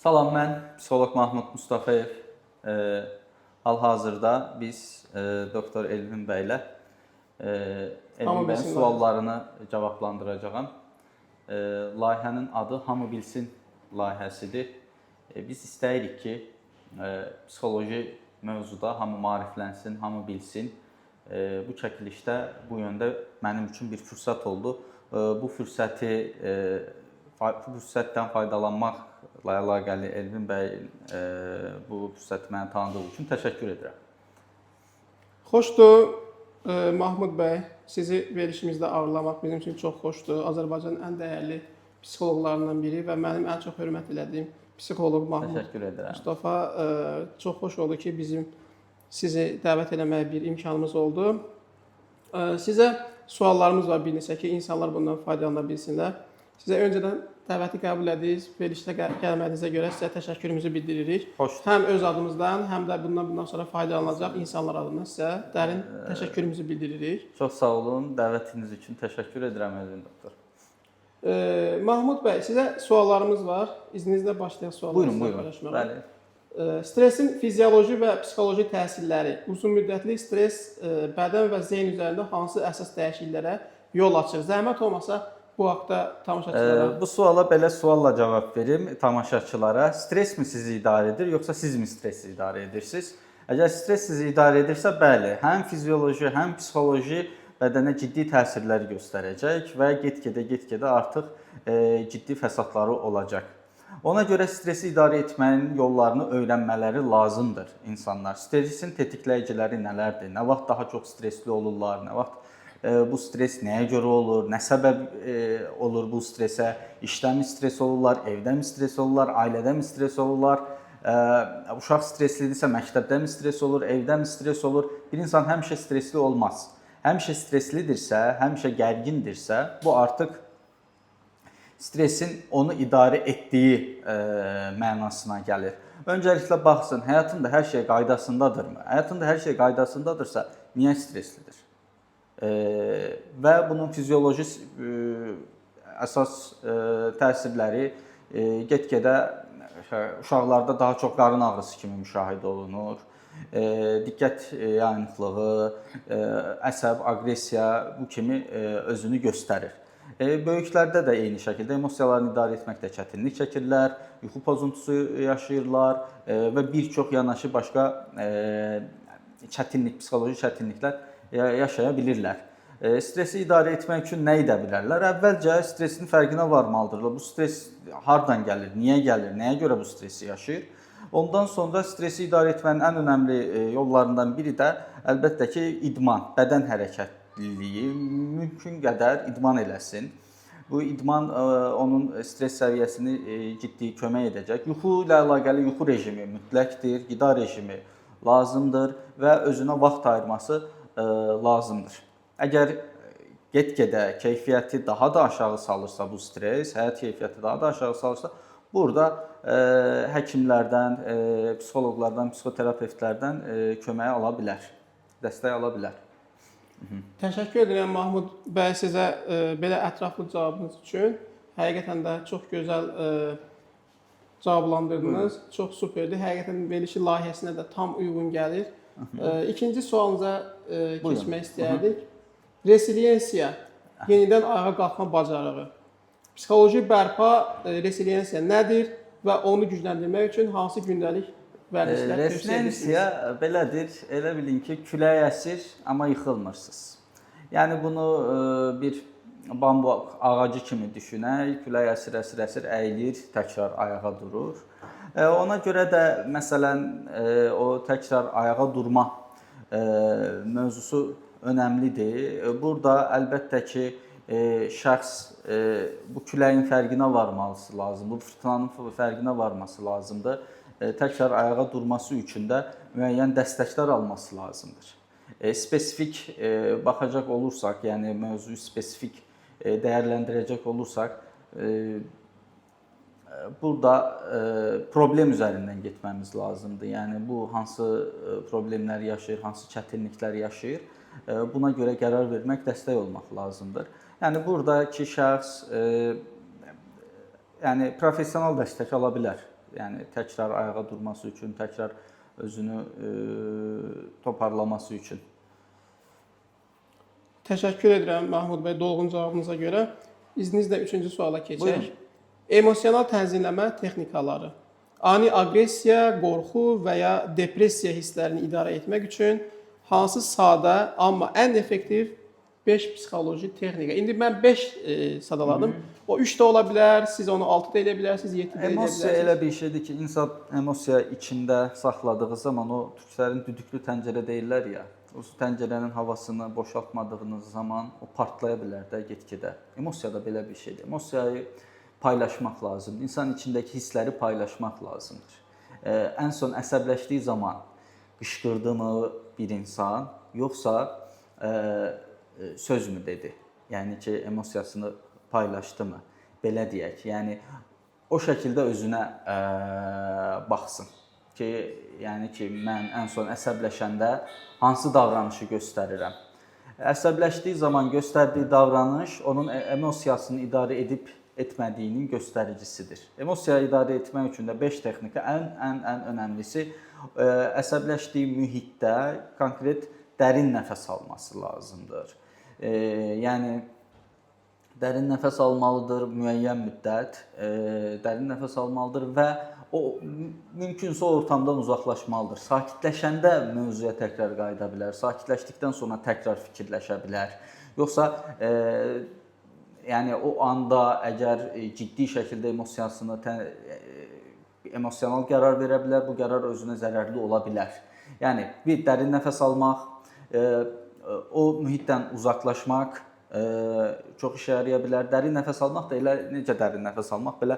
Salam, mən psixoloq Mahmud Mustafayev. Hal-hazırda biz doktor Elvin bəylə Elvin bəyin suallarını cavablandıracağam. Layihənin adı Hamı Bilsin layihəsidir. Biz istəyirik ki, psixoloji mövzuda hamı maariflənsin, hamı bilsin. Bu çəkilişdə bu yöndə mənim üçün bir fürsət oldu. Bu fürsətdən faydalanmaqla əlaqəli Elvin bəy bu fürsəti mənə tanıdığı üçün təşəkkür edirəm. Xoşdur, Mahmud bəy, sizi verilişimizdə ağırlamaq bizim üçün çox xoşdur. Azərbaycanın ən dəyərli psixoloqlarından biri və mənim ən çox hörmət elədiyim psixoloq Mahmud Mustafa. Çox xoş oldu ki, sizi dəvət eləməyə bir imkanımız oldu. Sizə suallarımız var bir neçə ki, insanlar bundan faydalana bilsinlər. Sizə öncədən dəvəti qəbul edirik, verilişdə gəlmədiyinizə görə sizə təşəkkürümüzü bildiririk. Xoşdur. Həm öz adımızdan, həm də bundan sonra faydalanacaq insanlar adından sizə dərin təşəkkürümüzü bildiririk. Çox sağ olun, dəvətiniz üçün təşəkkür edirəm Elvin doktor. Mahmud bəy, sizə suallarımız var. İzninizlə başlayaq suallarımızla paylaşmağa. Bəli. Stresin fizioloji və psixoloji təsirləri, uzunmüddətli stres bədən və zeyn üzərində hansı əsas dəyişikliklərə yol açır? Zəhmət olmasa bu haqda tamaşaçılara... Bu suala belə sualla cavab verim tamaşaçılara. Stresmi sizi idarə edir, yoxsa siz mi stresi idarə edirsiniz? Əgər stres sizi idarə edirsə, bəli, həm fizioloji, həm psixoloji bədənə ciddi təsirlər göstərəcək və get-gedə artıq ciddi fəsadları olacaq. Ona görə stresi idarə etmənin yollarını öyrənmələri lazımdır insanlar. Stresin tetikləyiciləri nələrdir? Nə vaxt daha çox stresli olurlar? Nə vaxt bu stres nəyə görə olur? Nə səbəb olur bu stresə? İşdəmi stres olurlar? Evdəmi stres olurlar? Ailədə mi stres olurlar? Uşaq streslidirsə məktəbdə mi stres olur? Evdə mi stres olur? Bir insan həmişə stresli olmaz. Həmişə streslidirsə, həmişə gərgindirsə, bu artıq stresin onu idarə etdiyi mənasına gəlir. Öncəliklə baxsın, həyatında hər şey qaydasındadırmı? Həyatında hər şey qaydasındadırsa, niyə streslidir? Və bunun fizioloji əsas təsirləri get-gedə uşaqlarda daha çox qarın ağrısı kimi müşahidə olunur. Diqqət yayınıqlığı, əsəb, aqressiya bu kimi özünü göstərir. Böyüklərdə də eyni şəkildə emosiyalarını idarə etməkdə çətinlik çəkirlər, yuxu pozuntusu yaşayırlar və bir çox yanaşı başqa psixoloji çətinliklər yaşaya bilirlər. Stresi idarə etmək üçün nə edə bilərlər? Əvvəlcə stresin fərqinə varmalıdırlar. Bu stres hardan gəlir, niyə gəlir, nəyə görə bu stresi yaşayır? Ondan sonra stresi idarə etmənin ən önəmli yollarından biri də əlbəttə ki, idman, bədən hərəkətliliyi, mümkün qədər idman eləsin. Bu idman onun stres səviyyəsini ciddi kömək edəcək. Yuxu ilə əlaqəli yuxu rejimi mütləqdir, qida rejimi lazımdır və özünə vaxt ayırması lazımdır. Əgər get-gedə keyfiyyəti daha da aşağı salırsa bu stres, həyat keyfiyyəti daha da aşağı salırsa, burada həkimlərdən, psixoloqlardan, psixoterapevtlərdən kömək ala bilər, dəstək ala bilər. Təşəkkür edirəm Mahmud bəy sizə belə ətraflı cavabınız üçün. Həqiqətən də çox gözəl cavablandırdınız, çox superdir. Həqiqətən verilişi layihəsinə də tam uyğun gəlir. İkinci sualınıza keçmək istəyərdik. Resiliensiya, yenidən ayağa qalxma bacarığı. Psixoloji bərpa resiliensiya nədir və onu gücləndirmək üçün hansı gündəlik vərdişlər tövsiyə edirsiniz? Resiliensiya belədir, elə bilin ki, külək əsir, amma yıxılmırsınız. Yəni bunu bir bambu ağacı kimi düşünək, külək əsir, əyilir, təkrar ayağa durur. Ona görə də məsələn o təkrar ayağa durma mövzusu önəmlidir. Burada əlbəttə ki, şəxs bu küləyin fərqinə varması lazımdır, bu fırtınanın fərqinə varması lazımdır. Təkrar ayağa durması üçün də müəyyən dəstəklər alması lazımdır. Spesifik baxacaq olursaq, yəni mövzuyu spesifik dəyərləndirəcək olursaq, burada problem üzərindən getməmiz lazımdır. Yəni bu hansı problemlər yaşayır, hansı çətinliklər yaşayır, buna görə qərar vermək, dəstək olmaq lazımdır. Yəni buradakı şəxs professional dəstək ala bilər. Yəni təkrar ayağa durması üçün, təkrar özünü toparlaması üçün. Təşəkkür edirəm Mahmud bəy dolğun cavabınıza görə. İzninizlə 3-cü suala keçək. Buyurun. Emosional tənzimləmə texnikaları. Ani aqressiya, qorxu və ya depressiya hisslərini idarə etmək üçün hansı sadə, amma ən effektiv 5 psixoloji texnika. İndi mən 5 sadaladım. O 3 də ola bilər, siz onu 6 da edə bilərsiniz, 7 də edə Emosiya bilərsiniz. elə bir şeydir ki, insan emosiya içində saxladığı zaman o türklərin düdüklü təncərə deyirlər ya, o təncərənin havasını boşaltmadığınız zaman o partlaya bilər də get-gedə. Emosiya da belə bir şeydir. Emosiyayı paylaşmaq lazımdır. İnsan içindəki hissləri paylaşmaq lazımdır. Ən son əsəbləşdiyi zaman qışqırdımı bir insan, yoxsa sözmü dedi? Yəni ki, emosiyasını paylaşdı mı? Belə deyək. Yəni o şəkildə özünə baxsın ki, yəni ki, mən ən son əsəbləşəndə hansı davranışı göstərirəm? Əsəbləşdiyi zaman göstərdiyi davranış onun emosiyasını idarə edib etmədiyinin göstəricisidir. Emosiyayı idarə etmək üçün də 5 texnika ən önəmlisi əsəbləşdiyi mühitdə konkret dərin nəfəs alması lazımdır. Yəni dərin nəfəs almalıdır müəyyən müddət, dərin nəfəs almalıdır və o mümkünsə ortamdan uzaqlaşmalıdır. Sakitləşəndə mövzuya təkrar qayıda bilər, sakitləşdikdən sonra təkrar fikirləşə bilər. Yoxsa yəni o anda əgər ciddi şəkildə emosional qərar verə bilər, bu qərar özünə zərərli ola bilər. Yəni bir dərin nəfəs almaq, o mühitdən uzaqlaşmaq çox işə yaraya bilər. Dərin nəfəs almaq da elə necə dərin nəfəs almaq? Belə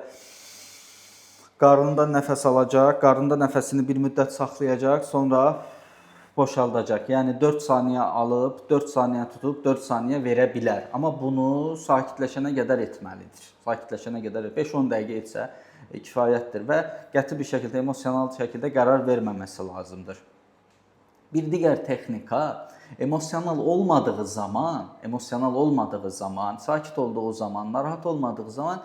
qarnında nəfəs alacaq, qarnında nəfəsini bir müddət saxlayacaq, sonra boşaldacaq. Yəni 4 saniyə alıb, 4 saniyə tutub, 4 saniyə verə bilər. Amma bunu sakitləşənə qədər etməlidir. Sakitləşənə qədər 5-10 dəqiqə etsə kifayətdir və qəti bir şəkildə emosional şəkildə qərar verməməsi lazımdır. Bir digər texnika emosional olmadığı zaman, sakit olduğu zaman, narahat olmadığı zaman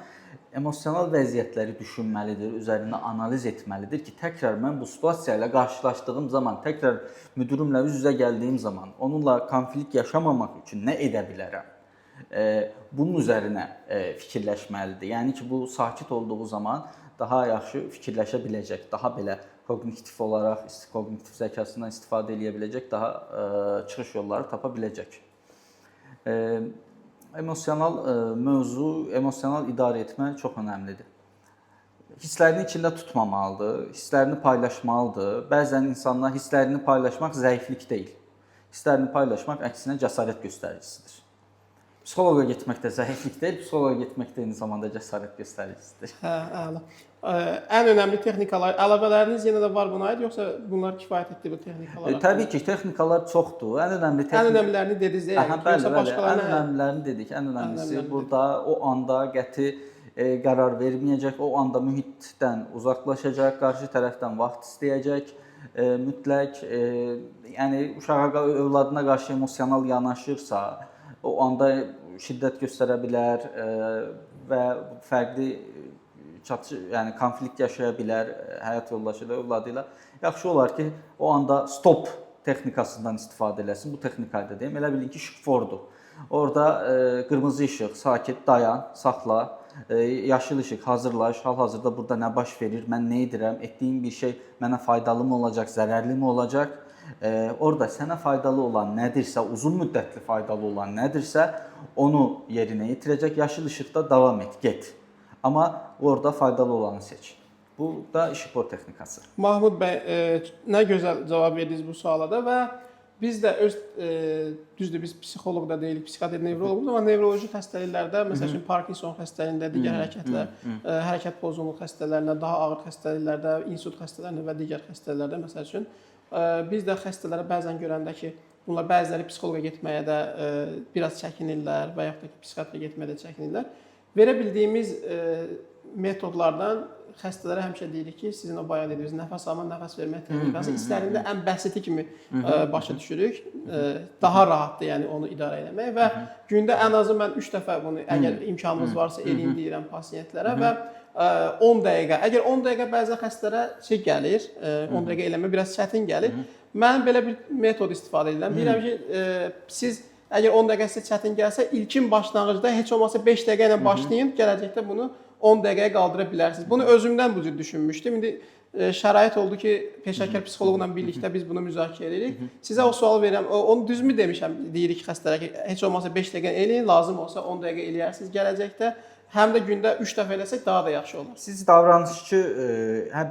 emosional vəziyyətləri düşünməlidir, üzərində analiz etməlidir ki, təkrar mən bu situasiya ilə qarşılaşdığım zaman, təkrar müdürümlə üz-üzə gəldiyim zaman onunla konflikt yaşamamaq üçün nə edə bilərəm? Bunun üzərinə fikirləşməlidir. Yəni ki, bu sakit olduğu zaman daha yaxşı fikirləşə biləcək, daha belə koqnitiv olaraq, koqnitiv zəkasından istifadə edə biləcək, daha çıxış yolları tapa biləcək. Emosional idarə etmə çox önəmlidir. Hisslərini içində tutmamalıdır, hisslərini paylaşmalıdır. Bəzən insanlar hisslərini paylaşmaq zəiflik deyil. Hisslərini paylaşmaq əksinə cəsarət göstəricisidir. Psixoloqa getmək də zəiflik deyil, psixoloqa getmək də eyni zamanda cəsarət göstəricisidir. Hə, əla. Ən önəmli texnikalar, əlavələriniz yenə də var buna aid, yoxsa bunlar kifayət etdi bu texnikalara? Təbii ki, texnikalar çoxdur. Ən önəmlilərini dediniz də, yoxsa başqalarına? Ən önəmlilərini dedik. Ən önəmlisi burada o anda qəti qərar verməyəcək, o anda mühitdən uzaqlaşacaq, qarşı tərəfdən vaxt istəyəcək, mütləq, yəni uşağa, övladına qarşı emosional yanaşırsa, o anda şiddət göstərə bilər və fərqli yəni konflikt yaşaya bilər həyat yoldaşı ilə, övladı ilə. Yaxşı olar ki, o anda stop texnikasından istifadə eləsin. Bu texnikayı da deyim. Elə bilin ki, şükfordur. Orada qırmızı işıq, sakit, dayan, saxla, yaşıl işıq, hazırlaş, hal-hazırda burada nə baş verir, mən nə edirəm, etdiyim bir şey mənə faydalı mı olacaq, zərərli mi olacaq? Orada sənə faydalı olan nədirsə, uzun müddətli faydalı olan nədirsə, onu yerinə yetirəcək. Yaşıl işıqda davam et, get. Amma orada faydalı olanı seç. Bu da işıqfor texnikası. Mahmud bəy, nə gözəl cavab verdiniz bu suala da və biz də öz, düzdür, biz psixoloq da deyilik, psixiatr, nevroloq, amma nevroloji xəstəliklərdə, məsəl üçün Parkinson xəstəliyində, digər hərəkət pozğunluq xəstələrində, daha ağır xəstəliklərdə, insult xəstələrində və digər xəstəliklərdə, məsəl üçün, biz də xəstələrə bəzən görəndə ki, bunlar bəziləri psixoloqa getməyə də biraz çəkinirlər və yaxud da ki, psixiatra getməyə də çəkinirlər. Verə bildiyimiz metodlardan xəstələrə həmişə deyirik ki, sizin o bayaq dediyiniz nəfəs alma, nəfəs vermə texnikası istərində ən bəsiti kimi başa düşürük. Daha rahatdır, yəni onu idarə etmək və gündə ən azı mən 3 dəfə bunu əgər imkanınız varsa eləyin deyirəm pasiyentlərə və 10 dəqiqə. Əgər 10 dəqiqə bəzi xəstələrə şey gəlir, 10 dəqiqə eləmə biraz çətin gəlir. Mən belə bir metod istifadə edirəm. Deyirəm ki, siz əgər 10 dəqiqə sizə çətin gəlsə, ilkin başlanğıcda heç olmasa 5 dəqiqə ilə başlayın, gələcəkdə bunu 10 dəqiqəyə qaldıra bilərsiniz. Bunu özümdən bu cür düşünmüşdüm. İndi şərait oldu ki, peşəkar psixoloqla birlikdə biz bunu müzakirə edirik. Sizə o sualı verirəm. Onu düzmü demişəm, deyirik xəstələrə ki, heç olmasa 5 dəqiqə eləyin, lazım olsa 10 dəqiqə eləyərsiniz gələcəkdə. Həm də gündə 3 dəfə eləsək daha da yaxşı olar. Siz davranışçı,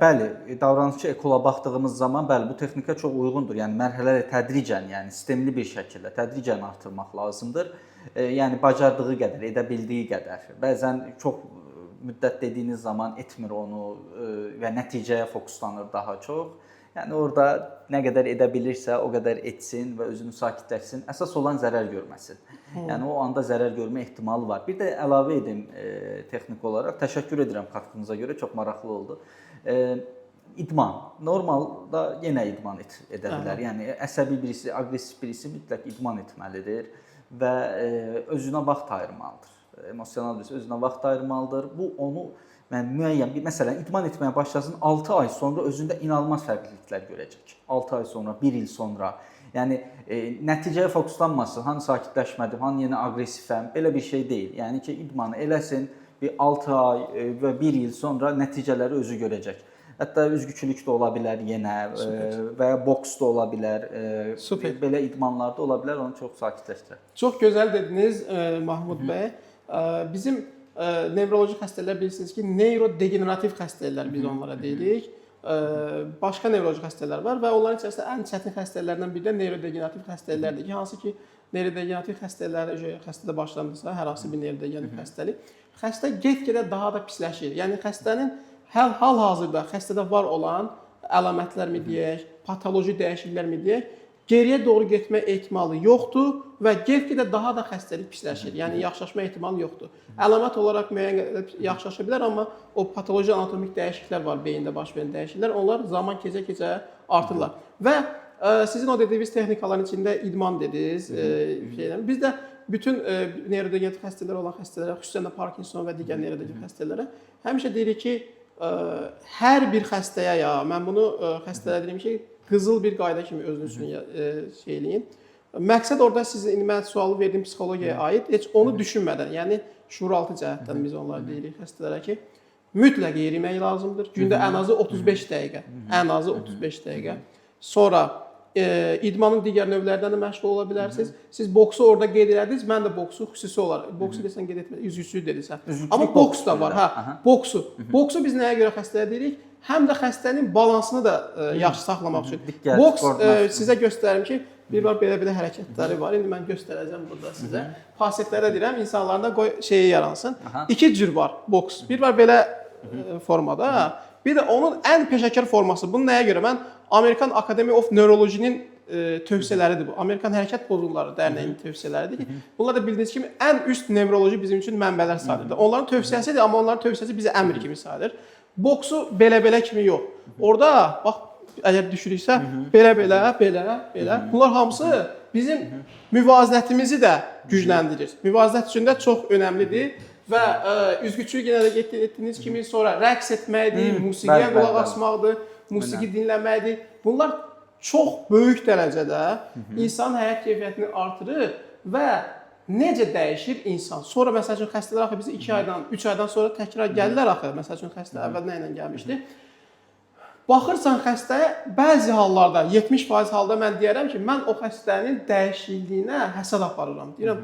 bəli, davranışçı ekola baxdığımız zaman bəli bu texnika çox uyğundur. Yəni mərhələlə tədricən, yəni sistemli bir şəkildə tədricən artırmaq lazımdır. Yəni bacardığı qədər, edə bildiyi qədər. Bəzən çox müddət dediyiniz zaman etmir onu və nəticəyə fokuslanır daha çox. Yəni orada nə qədər edə bilirsə, o qədər etsin və özünü sakitləşsin. Əsas olan zərər görməsin. Yəni o anda zərər görmə ehtimalı var. Bir də əlavə edim texnik olaraq. Təşəkkür edirəm xatırınıza görə, çox maraqlı oldu. İdman. Normalda yenə idman edə bilər. Yəni əsəbi birisi, aqressiv birisi mütləq idman etməlidir və özünə vaxt ayırmalıdır. Emosional birisi özünə vaxt ayırmalıdır. Bu onu müəyyən bir məsələn idman etməyə başlasın 6 ay sonra özündə inanılmaz fərqliliklər görəcək. 6 ay sonra, 1 il sonra. Yəni nəticəyə fokuslanmasın. Hani sakitləşmədim, hani yenə aqressivəm. Belə bir şey deyil. Yəni ki, idmanı eləsin, bir 6 ay və 1 il sonra nəticələri özü görəcək. Hətta üzgüçülük də ola bilər yenə və ya boks da ola bilər. Super. Belə idmanlarda ola bilər, onu çox sakitləşdirər. Çox gözəl dediniz Mahmud bəy. Bizim nevroloji xəstələr bilirsiniz ki, neyrodegenerativ xəstələr biz onlara deyirik. Başqa nevroloji xəstələr var və onların içərisində ən çətin xəstələrdən biri də neyrodegenerativ xəstələrdir ki, hansı ki, neyrodegenerativ xəstədə başlanırsa, hər hansı bir neyrodegenerativ xəstəlik, xəstə get-gedə daha da pisləşir. Yəni xəstənin hal-hazırda xəstədə var olan əlamətlərmi deyək, patoloji dəyişikliklərmi deyək, geriyə doğru getmə ehtimalı yoxdur və get-gedə daha da xəstəlik pisləşir. Yəni yaxşılaşma ehtimalı yoxdur. Əlamət olaraq müəyyən qədər yaxşılaşa bilər, amma o patoloji anatomik dəyişikliklər var, beyində baş verən dəyişikliklər, onlar zaman keçə-keçə artırlar. Və sizin o dediyiniz texnikaların içində idman dediniz, biz də bütün neyrodegenerativ xəstələr olan xəstələrə, xüsusən də Parkinson və digər neyrodegenerativ xəstələrə həmişə deyirik ki, hər bir xəstəyə mən bunu xəstələrə deyirəm ki, qızıl bir qayda kimi özünüz üçün şey eləyin. Məqsəd orada sizin indi mən sualı verdim psixologiyaya aid, heç onu düşünmədən, yəni şuuraltı cəhətdən biz onlara deyirik xəstələrə ki, mütləq yerimək lazımdır. Gündə ən azı 35 dəqiqə, ən azı 35 dəqiqə. Sonra idmanın digər növlərindən də məşğul ola bilərsiniz. Siz boksu orada qeyd elədiniz, mən də boksu xüsusi olaraq, boksu desən qeyd etmədim, üzgüçülük dedirsən. Amma boks da var, boksu. Boksu biz nəyə görə xəstəyə deyirik? Həm də xəstənin balansını da yaxşı saxlamaq üçün. Boks sizə göstərim ki, bir var belə hərəkətləri var. İndi mən göstərəcəm burada sizə. Pasientlərə deyirəm, insanların da şeyi yaransın. İki cür var boks. Bir var belə formada, bir də onun ən peşəkar forması. Bunu nəyə görə? Mən American Academy of Neurology-nin tövsiyələridir bu. Amerikan Hərəkət Pozuntuları Dərnəyinin tövsiyələridir ki, bunlar da bildiyiniz kimi ən üst nevroloji bizim üçün mənbələr sayılır. Onların tövsiyəsidir, amma onların tövsiyəsi bizə əmr kimi sayılır. Boksu belə kimi yox. Orada bax əgər düşürüksə belə. Bunlar hamısı bizim müvazinətimizi də gücləndirir. Müvazinət üçün də çox önəmlidir və üzgüçülük yenə də qeyd etdiyiniz kimi sonra rəqs etməkdir, musiqiyə qulaq asmaqdır, musiqi dinləməkdir. Bunlar çox böyük dərəcədə insanın həyat keyfiyyətini artırır və necə dəyişir insan? Sonra məsəl üçün xəstələr axı bizi 2 aydan, 3 aydan sonra təkrar gəlirlər axı. Məsəl üçün xəstə əvvəl nə ilə gəlmişdi? Baxırsan xəstəyə bəzi hallarda 70% halda mən deyərəm ki, mən o xəstənin dəyişikliyinə həsəd aparıram. Deyirəm,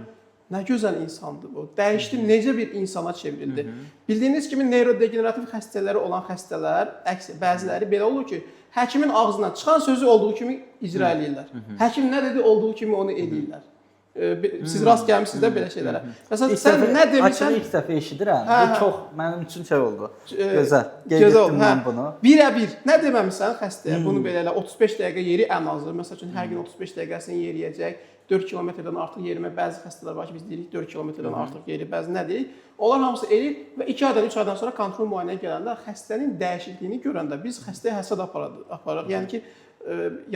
nə gözəl insandır bu. Dəyişdi, necə bir insana çevrildi. Bildiyiniz kimi neyrodegenerativ xəstələri olan xəstələr, bəziləri belə olur ki, həkimin ağzından çıxan sözü olduğu kimi icra edirlər. Həkim nə dedi, olduğu kimi onu edirlər. Siz rast gəlmisiniz də belə şeylərə. Məsələn, sən nə demirsən? İlk dəfə eşidirəm. Bu çox mənim üçün şey oldu. Gözəl. Qeyd etdim mən bunu. Birə-bir nə deməmisən xəstəyə? Bunu belə elə 35 dəqiqə yeri ən azı. Məsəl üçün hər gün 35 dəqiqəsini yeriyəcək. 4 kilometrdən artıq yerimə bəzi xəstələr var ki, biz deyirik 4 kilometrdən artıq yeri, bəzi nə deyirik. Onlar hamısı eləyir və 2 aydan 3 aydan sonra kontrol müayinəyə gələndə xəstənin dəyişikliyini görəndə biz xəstəyə həsəd aparırıq. Yəni ki,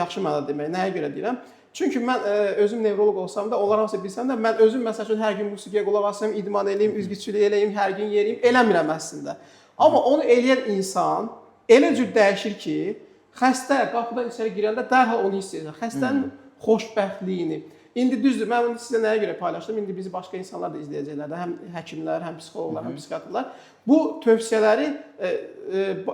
yaxşı mənada demək. Nəyə görə deyirəm? Çünki mən özüm nevroloq olsam da, onlar hamısı bilsəm də, mən özüm məsəl üçün hər gün musiqiyə qulaq asım, idman eləyim, üzgüçülük eləyim, hər gün yeriyim, eləmirəm əslində. Amma onu eləyən insan elə cür dəyişir ki, xəstə qapıdan içəri girəndə dərhal onu hiss edir. Xəstənin xoşbəxtliyini. İndi düzdür, mən bunu sizə nəyə görə paylaşdım? İndi bizi başqa insanlar da izləyəcəklər də, həm həkimlər, həm psixoloqlar, həm psixiatrlar. Bu tövsiyələri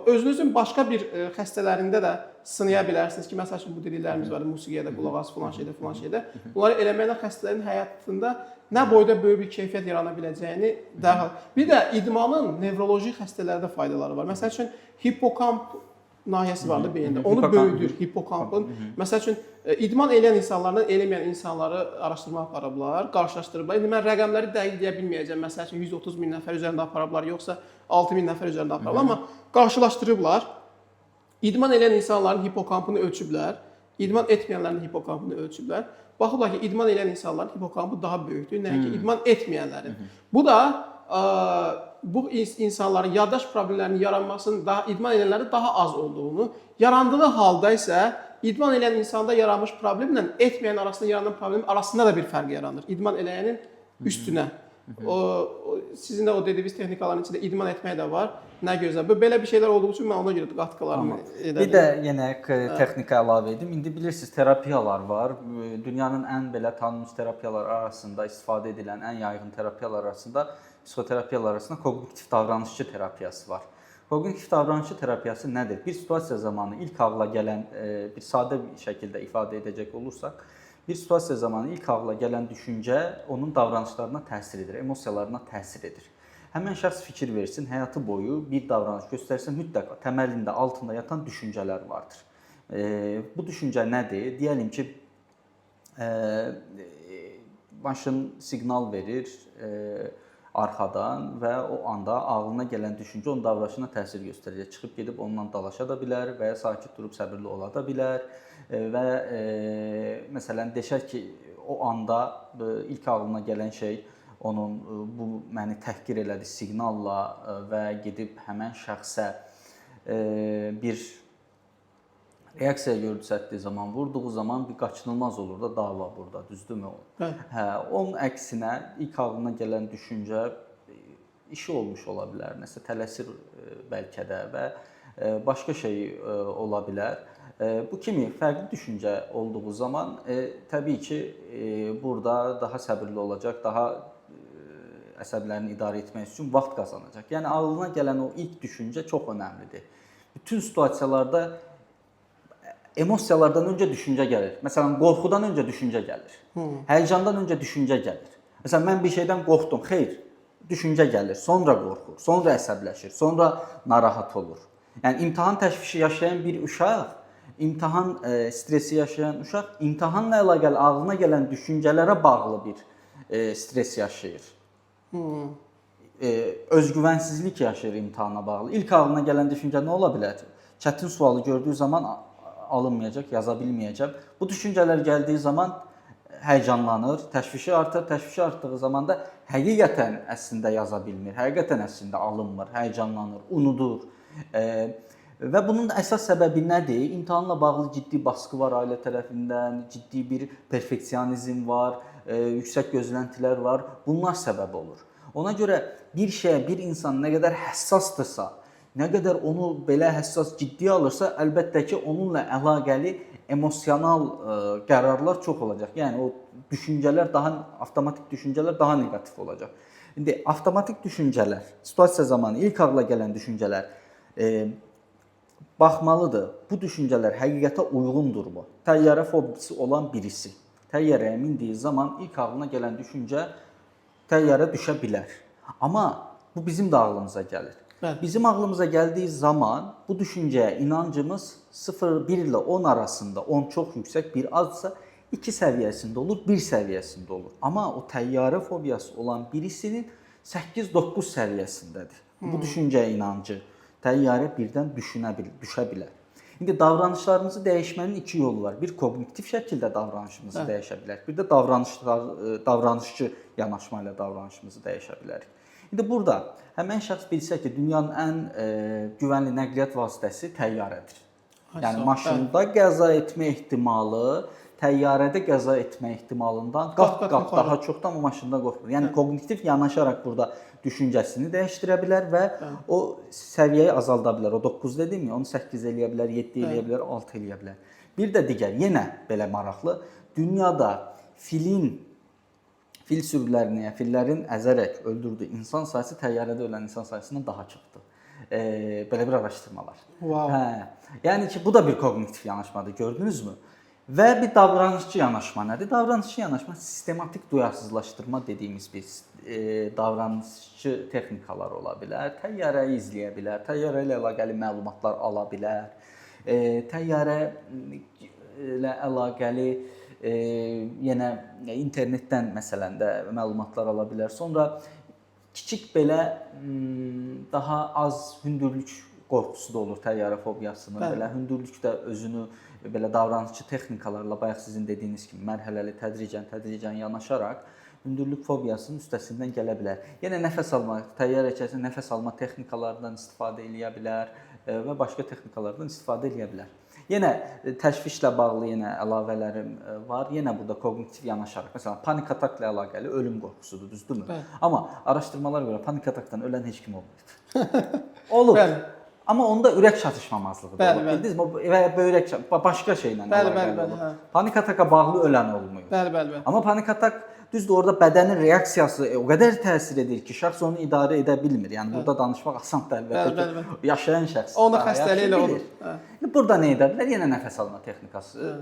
özünüzün başqa bir xəstələrində də sınaya bilərsiniz ki, məsəl üçün bu dediklərimiz var, musiqiyə də qulaq as, filan şeydə. Bunları eləməklə xəstələrin həyatında nə boyda böyük bir keyfiyyət yarana biləcəyini dərhal. Bir də idmanın nevroloji xəstələrdə faydaları var. Məsəl üçün hipokamp nahiyəsi var da beyində. Onu böyüdür hipokampın. Məsəl üçün idman eləyən insanlarla eləməyən insanları araşdırma aparıblar, qarşılaşdırıblar. İndi mən rəqəmləri dəqiq deyə bilməyəcəm. Məsəl üçün 130 min nəfər üzərində aparıblar, yoxsa 6 min nəfər üzərində aparıblar, amma qarşılaşdırıblar. İdman eləyən insanların hipokampını ölçüblər, idman etməyənlərin hipokampını ölçüblər. Baxıblar ki, idman eləyən insanların hipokampı daha böyükdür, nəinki idman etməyənlərin. Bu da bu insanların yaddaş problemlərinin yaranmasının daha idman edənlərdə daha az olduğunu, yarandığı halda isə idman edən insanda yaranmış problemlə etməyən arasında yaranan problem arasında da bir fərq yaranır. İdman eləyənin üstünə. Sizin də o dediyiniz texnikaların içində idman etmək də var. Nə gözəl. Belə bir şeylər olduğu üçün mən ona görə qatqılarımı edirəm. Bir də yenə texnika əlavə edim. İndi bilirsiniz, terapiyalar var. Dünyanın ən belə tanınmış terapiyalar arasında istifadə edilən ən yaygın terapiyalar arasında psixoterapiyalar arasında koqnitiv davranışçı terapiyası var. Koqnitiv davranışçı terapiyası nədir? Bir situasiya zamanı ilk ağla gələn, bir sadə bir şəkildə ifadə edəcək olursaq, bir situasiya zamanı ilk ağla gələn düşüncə onun davranışlarına təsir edir, emosiyalarına təsir edir. Həmən şəxs fikir versin, həyatı boyu bir davranış göstərsə, mütləq təməlində, altında yatan düşüncələr vardır. Bu düşüncə nədir? Deyəlim ki, maşın siqnal verir arxadan və o anda ağlına gələn düşüncə onun davranışına təsir göstərəcək. Çıxıb gedib onunla dalaşa da bilər və ya sakit durub səbirli ola da bilər və məsələn deşək ki, o anda ilk ağlına gələn şey onun bu məni təhqir elədi siqnalla və gedib həmən şəxsə bir reaksiya göstərdiyi zaman, vurduğu zaman bir qaçınılmaz olur da dava burada, düzdürmü? Hə, onun əksinə ilk ağlına gələn düşüncə işi olmuş ola bilər, nəsə tələsir bəlkə də və başqa şey ola bilər. Bu kimi fərqli düşüncə olduğu zaman təbii ki, burada daha səbirli olacaq, daha əsəblərini idarə etmək üçün vaxt qazanacaq. Yəni ağlına gələn o ilk düşüncə çox önəmlidir. Bütün situasiyalarda emosiyalardan öncə düşüncə gəlir. Məsələn, qorxudan öncə düşüncə gəlir. Həyəcandan öncə düşüncə gəlir. Məsələn, mən bir şeydən qorxdum. Xeyr, düşüncə gəlir, sonra qorxur, sonra əsəbləşir, sonra narahat olur. Yəni imtahan təşvişi yaşayan bir uşaq, imtahan stresi yaşayan uşaq imtahanla əlaqəli ağlına gələn düşüncələrə bağlı bir stres yaşayır. Özgüvənsizlik yaşayır imtahana bağlı. İlk ağlına gələn düşüncə nə ola bilər? Çətin sualı gördüyü zaman alınmayacaq, yaza bilməyəcək. Bu düşüncələr gəldiyi zaman həyəcanlanır, təşvişi artır. Təşvişi artdığı zaman da həqiqətən əslində yaza bilmir, həqiqətən əslində alınmır, həyəcanlanır, unudur. Və bunun əsas səbəbi nədir? İmtahanla bağlı ciddi baskı var ailə tərəfindən, ciddi bir perfeksionizm var, yüksək gözləntilər var. Bunlar səbəb olur. Ona görə bir şeyə, bir insan nə qədər həssasdırsa, nə qədər onu belə həssas ciddiyə alırsa, əlbəttə ki, onunla əlaqəli emosional qərarlar çox olacaq. Yəni o düşüncələr avtomatik düşüncələr daha neqativ olacaq. İndi avtomatik düşüncələr, situasiya zamanı ilk ağla gələn düşüncələr baxmalıdır. Bu düşüncələr həqiqətə uyğundurmu? Təyyarə fobisi olan birisi təyyarəyə mindiyi zaman ilk ağlına gələn düşüncə təyyarə düşə bilər. Amma bu bizim də ağlımıza gəlir. Bizim ağlımıza gəldiyi zaman bu düşüncəyə inancımız 0-1 ilə 10 arasında, 10 çox yüksək, 1 azsa 2 səviyyəsində olur, 1 səviyyəsində olur. Amma o təyyarə fobiyası olan birisinin 8-9 səviyyəsindədir. Bu düşüncəyə inancı təyyarə birdən düşə bilər. İndi davranışlarımızı dəyişmənin 2 yolu var. Bir koqnitiv şəkildə davranışımızı dəyişə bilərik. Bir də davranışçı yanaşma ilə davranışımızı dəyişə bilərik. İndi burada həmən şəxs bilsə ki, dünyanın ən güvənli nəqliyyat vasitəsi təyyarədir. Yəni maşında qəza etmə ehtimalı təyyarədə qəza etmə ehtimalından Qat-qat qat-qat yuxarı. daha çoxdan o maşında qorxmur. Yəni koqnitiv yanaşaraq burada düşüncəsini dəyişdirə bilər və o səviyyəyi azalda bilər. O 9 dedim ya, onu 8 eləyə bilər, 7 eləyə bilər, 6 eləyə bilər. Bir də digər, yenə belə maraqlı, dünyada fil sürülərini, fillərin əzərək öldürdüyü insan sayısı təyyarədə ölən insan sayısından daha çoxdur. Belə bir araşdırmalar. Wow. Hə. Yəni ki, bu da bir koqnitiv yanaşmadır, gördünüzmü? Və bir davranışçı yanaşma nədir? Davranışçı yanaşma sistematik duyarsızlaşdırma dediyimiz bir davranışçı texnikalar ola bilər. Təyyarəni izləyə bilər, təyyarə ilə əlaqəli məlumatlar ala bilər. Təyyarə ilə əlaqəli yenə internetdən məsələn də məlumatlar ala bilər. Sonra kiçik belə daha az hündürlük qorxusu da olur təyyarə fobiyasının. Belə hündürlük də özünü belə davranışçı texnikalarla bayaq sizin dediyiniz kimi mərhələli tədricən yanaşaraq hündürlük fobiyasının üstəsindən gələ bilər. Yenə nəfəs alma, təyyarə içərisində nəfəs alma texnikalarından istifadə eləyə bilər və başqa texnikalardan istifadə eləyə bilər. Yenə təşvişlə bağlı yenə əlavələrim var. Yenə burada koqnitiv yanaşaraq. Məsələn, panik atakla əlaqəli ölüm qorxusudur, düzdürmü? Bəli. Amma araşdırmalara görə panik atakdan ölən heç kim olmayıb. Olur. Bəli. Amma onda ürək çatışmamazlığı da olur. Bildinizmi? Və böyrək başqa şeylə əlaqəli olur. Panik ataka bağlı ölən olmuyor. Bəli. Amma panik atak düzdür, orada bədənin reaksiyası o qədər təsir edir ki, şəxs onu idarə edə bilmir. Yəni burada danışmaq asandır əlbəttə ki, yaşayan şəxs onun xəstəliyi olur. Burada nə edə bilər? Yenə nəfəs alma texnikası.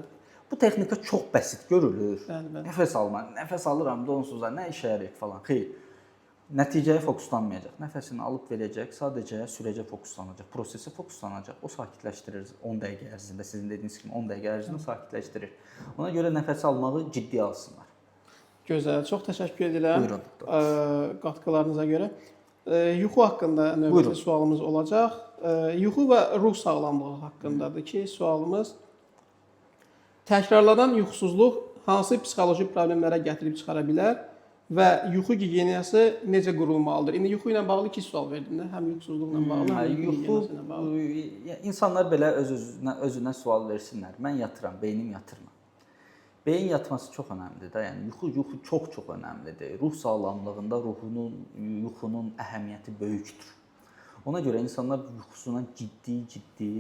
Bu texnika çox bəsit görülür. Nəfəs alma, nəfəs alıram da onsuz da nə işə yarayır falan. Xeyr. Nəticəyə fokuslanmayacaq. Nəfəsini alıb verəcək, sadəcə sürəcə fokuslanacaq, prosesə fokuslanacaq. O sakitləşdirir 10 dəqiqə ərzində, sizin dediyiniz kimi 10 dəqiqə ərzində sakitləşdirir. Ona görə nəfəs almağı ciddi alsınlar. Gözəl, çox təşəkkür edirəm. Buyurun. Qatqılarınıza görə. Yuxu haqqında növbəti sualımız olacaq. Yuxu və ruh sağlamlığı haqqındadır ki, sualımız təkrarlanan yuxusuzluq hansı psixoloji problemlərə gətirib çıxara bilər və yuxu gigiyenası necə qurulmalıdır? İndi yuxu ilə bağlı 2 sual verdim də, həm yuxusuzluqla bağlı, həm yuxu gigiyenası ilə bağlı. İnsanlar belə öz-özünə sual versinlər. Mən yatıram, beynim yatırmı? Beyin yatması çox önəmlidir də. Yəni yuxu çox önəmlidir. Ruh sağlamlığında yuxunun əhəmiyyəti böyükdür. Ona görə insanlar yuxusuna ciddi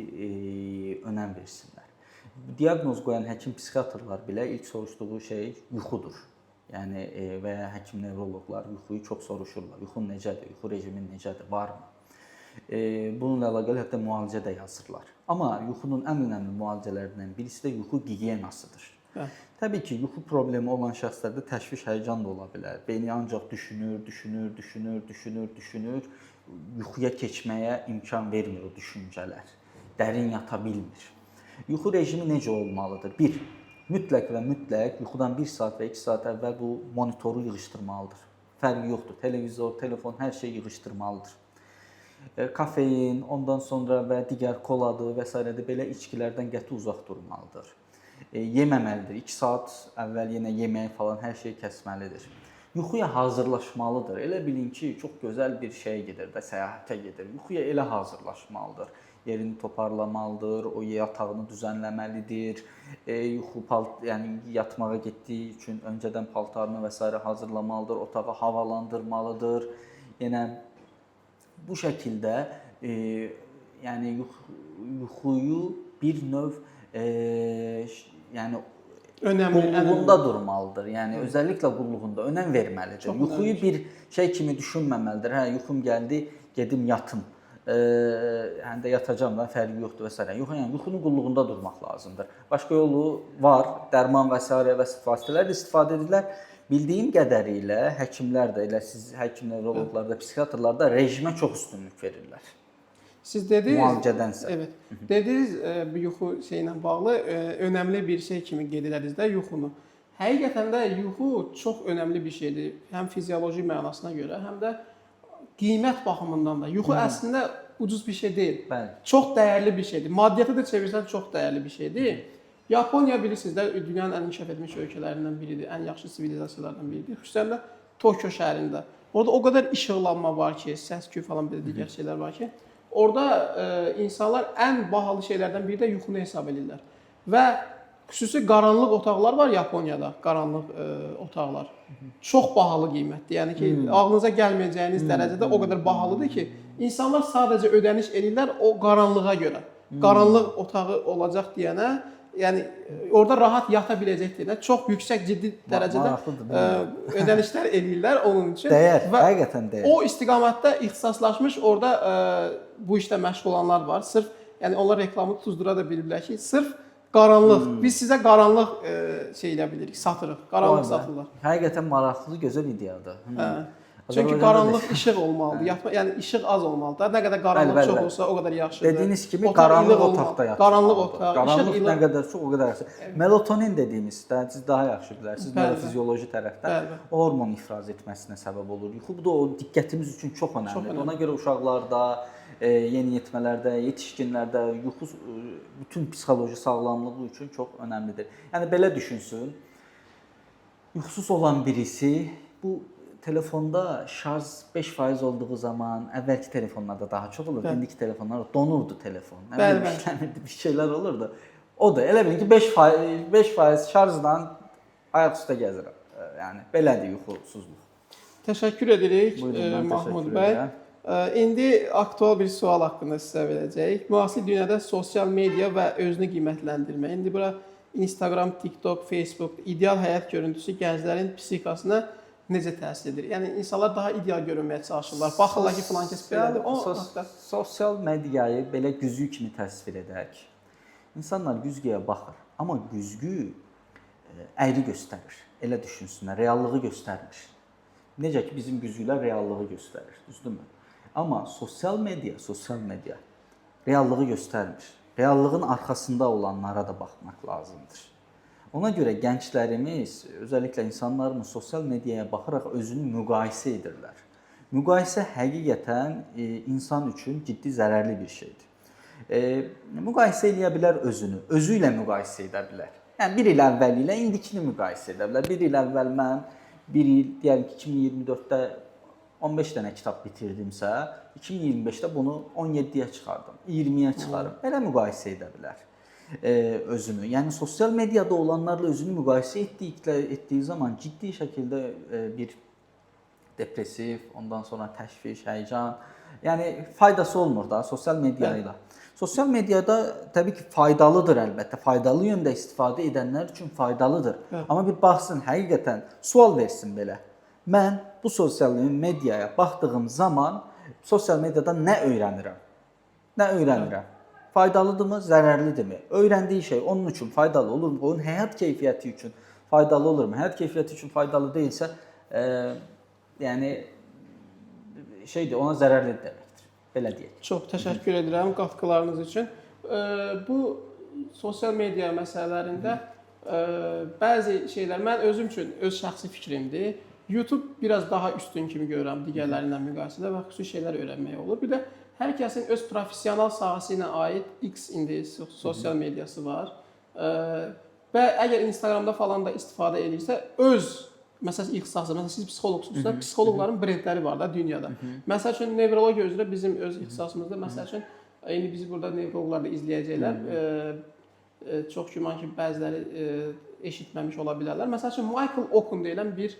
önəm versinlər. Diaqnoz qoyan həkim psixiatrlar belə ilk soruşduğu şey yuxudur. Yəni və ya həkim nevroloqlar yuxuyu çox soruşurlar. Yuxun necədir? Yuxu rejimin necədir? Varmı? Bununla əlaqəli hətta müalicə də yazırlar. Amma yuxunun ən önəmli müalicələrindən birisi də yuxu gigiyenasıdır. Təbii ki, yuxu problemi olan şəxslərdə təşviş, həyəcan da ola bilər. Beyni ancaq düşünür. Yuxuya keçməyə imkan vermir o düşüncələr. Dərin yata bilmir. Yuxu rejimi necə olmalıdır? 1. Mütləq yuxudan 1 saat və 2 saat əvvəl bu monitoru yığışdırmalıdır. Fərqi yoxdur. Televizor, telefon, hər şey yığışdırmalıdır. Kafein, ondan sonra və digər koladır və s. belə içkilərdən qəti uzaq durmalıdır. Yeməməlidir. 2 saat əvvəl yenə yemək falan hər şey kəsməlidir. Yuxuya hazırlaşmalıdır. Elə bilin ki, çox gözəl bir şeyə gedir də, səyahətə gedir. Yuxuya elə hazırlaşmalıdır. Yerini toparlamalıdır, o yatağını düzənləməlidir. Yəni yatmağa getdiyi üçün öncədən paltarını və s. hazırlamalıdır, otağı havalandırmalıdır. Yenə bu şəkildə yəni yuxuyu bir növ yəni qulluğunda durmalıdır. Yəni özəlliklə qulluğunda önəm verməlidir. Yuxuyu bir şey kimi düşünməməlidir. Hə, yuxum gəldi, gedim yatım. Həm də yatacam da, fərqi yoxdur və s. Yəni yuxunun qulluğunda durmaq lazımdır. Başqa yolu var. Dərman və s. vasitələr də istifadə edirlər. Bildiyim qədərilə həkimlər də, elə siz həkimlər, nevroloqlar da, psixiatrlar da rejimə çox üstünlük verirlər. Siz dediniz, müalicədənsə. Evet. Dediniz bu yuxu şeylə bağlı önəmli bir şey kimi qeyd elədiniz də yuxunu. Həqiqətən də yuxu çox önəmli bir şeydir. Həm fizioloji mənasına görə, həm də qiymət baxımından da. Yuxu əslində ucuz bir şey deyil. Bəli. Çox dəyərli bir şeydir. Maddiyyata da çevirsən çox dəyərli bir şeydir. Yaponiya bilirsiniz də dünyanın ən inkişaf etmiş ölkələrindən biridir. Ən yaxşı sivilizasiyalardan biridir. Xüsusən də Tokyo şəhərində. Orada o qədər işıqlanma var ki, səs-küy falan belə digər şeylər var ki, orada insanlar ən bahalı şeylərdən biri də yuxunu hesab edirlər. Və xüsusi qaranlıq otaqlar var Yaponiyada, qaranlıq otaqlar. Çox bahalı qiymətdir. Yəni ki, ağlınıza gəlməyəcəyiniz dərəcədə o qədər bahalıdır ki, insanlar sadəcə ödəniş edirlər o qaranlığa görə. Qaranlıq otağı olacaq deyənə, yəni orada rahat yata biləcək deyənə çox yüksək ciddi dərəcədə ödənişlər edirlər onun üçün. Dəyər, həqiqətən dəyər. O istiqamətdə ixtisaslaşmış orada bu işlə məşğul olanlar var. Sırf yəni onlar reklamı tuzdura da biliblər ki, sırf qaranlıq. Biz sizə qaranlıq şey elə bilirik, satırıq. Qaranlıq satırlar. Həqiqətən maraqlı, gözəl ideyadır. Çünki qaranlıq işıq olmalıdır. Yəni işıq az olmalıdır. Nə qədər qaranlıq çox olsa, o qədər yaxşıdır. Dediyiniz kimi qaranlıq otaqda yatır. Qaranlıq otaq, qaranlıq nə qədər çox, o qədər yaxşı. Melatonin dediyimiz də siz daha yaxşı bilərsiniz. Nörofizioloji tərəfdən hormon ifraz etməsinə səbəb olur. Yuxu bu da o diqqətimiz üçün çox önəmlidir. Ona görə uşaqlarda, yeniyetmələrdə, yetişkinlərdə yuxu bütün psixoloji sağlamlığı üçün çox önəmlidir. Yəni belə düşünsün. Yuxusuz olan birisi bu telefonda şarj 5% olduğu zaman əvvəlki telefonlarda daha çox olurdu. İndiki telefonlarda donurdu telefon. Bir şeylər olurdu. O da elə bilin ki 5% şarjla ayaq üstə gəzirəm. Yəni belədir yuxusuzluq. Təşəkkür edirik Mahmud bəy. İndi aktual bir sual haqqında sizə verəcəyik. Müasir dünyada sosial media və özünü qiymətləndirmə. İndi bura Instagram, TikTok, Facebook ideal həyat görüntüsü gənclərin psixikasına necə təsir edir? Yəni insanlar daha ideal görünməyə çalışırlar. Baxırlar ki, filan kəs belədir. Sosial mediayı belə güzgü kimi təsvir edək. İnsanlar güzgüyə baxır, amma güzgü əyri göstərir. Elə düşünsünlər, reallığı göstərmir. Necə ki bizim güzgülər reallığı göstərir, düzdürmü? Amma sosial media reallığı göstərmir. Reallığın arxasında olanlara da baxmaq lazımdır. Ona görə gənclərimiz, özəlliklə insanlarımız sosial mediaya baxaraq özünü müqayisə edirlər. Müqayisə həqiqətən insan üçün ciddi zərərli bir şeydir. Müqayisə edə bilər özünü, özü ilə müqayisə edə bilər. Yəni bir il əvvəli ilə indikini müqayisə edə bilər. Bir il əvvəl mən bir il, deyəlim ki 2024-də 15 dənə kitab bitirdimsə, 2025-də bunu 17-yə çıxardım, 20-yə çıxarım. Belə müqayisə edə bilər özünü. Yəni sosial mediada olanlarla özünü müqayisə etdiyi zaman ciddi şəkildə bir depressiv, ondan sonra təşviş, həyəcan, yəni faydası olmur da sosial media ilə. Sosial mediada təbii ki faydalıdır əlbəttə. Faydalı yöndə istifadə edənlər üçün faydalıdır. Amma bir baxsın, həqiqətən sual versin belə. Mən bu sosial mediaya baxdığım zaman sosial mediada nə öyrənirəm? Nə öyrənirəm? Faydalıdırmı, zərərlidirmi? Öyrəndiyi şey onun üçün faydalı olurmu? Onun həyat keyfiyyəti üçün faydalı olurmu? Həyat keyfiyyəti üçün faydalı deyilsə, yəni şeydir, ona zərərli deməkdir. Belə deyək. Çox təşəkkür edirəm qatqılarınız üçün. Bu sosial media məsələlərində bəzi şeylər mən özüm üçün öz şəxsi fikrimdir. YouTube biraz daha üstün kimi görürəm digərləri ilə müqayisədə və xüsusi şeylər öyrənmək olur. Bir də hər kəsin öz professional sahəsi ilə aid X indi sosial mediası var. Və əgər Instagramda falan da istifadə edirsə, öz məsələn ixtisası, məsələn siz psixoloqsunuzsa, psixoloqların brendləri var da dünyada. Məsəl üçün nevrologiya üzrə bizim öz ixtisasımızda məsəl üçün indi bizi burada nevroloqlar da izləyəcəklər. Çox güman ki, bəziləri eşitməmiş ola bilərlər. Məsəl üçün Michael Okun deyilən bir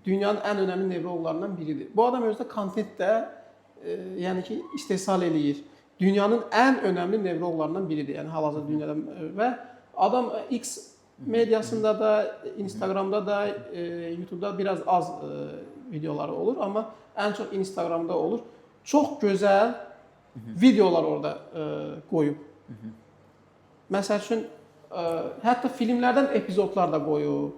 dünyanın ən önəmli nevroloqlarından biridir. Bu adam özdə kontentdə yəni ki istehsal eləyir. Dünyanın ən önəmli nevroloqlarından biridir. Yəni hal-hazırda dünyada və adam X mediasında da, Instagramda da, YouTube'da biraz az videoları olur, amma ən çox Instagramda olur. Çox gözəl videolar orada qoyub. Məsəl üçün hətta filmlərdən epizodlar da qoyub.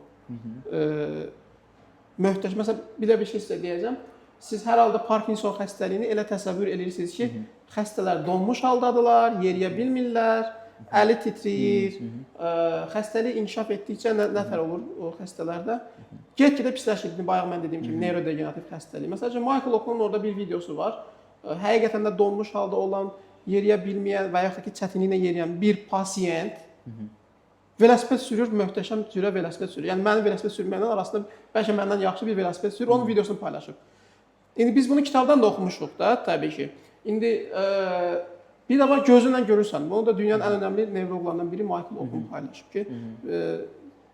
Möhtəşəm. Məsələn, bir şey sizə deyəcəm. Siz hər halda Parkinson xəstəliyini elə təsəvvür edirsiniz ki, xəstələr donmuş haldadılar, yeriyə bilmirlər, əli titrəyir. Xəstəlik inkişaf etdikcə nətər olur o xəstələrdə? Get-gedə pisləşir. Bayaq mən dediyim kimi neyrodegenerativ xəstəlik. Məsələn, Michael Okunun orada bir videosu var. Həqiqətən də donmuş halda olan, yeriyə bilməyən və yaxud da ki, çətinliklə yeriyən bir pasiyent velosiped sürür, möhtəşəm sürə velosiped sürür. Yəni mənim velosiped sürməyənlər arasında bəlkə məndən yaxşı bir velosiped sürür, onun videosunu paylaşıb. İndi biz bunu kitabdan da oxumuşuq da, təbii ki. İndi Bir də var gözünlə görürsən. Bunu da dünyanın ən önəmli nevroloqlarından biri Michael Owen paylaşıb ki,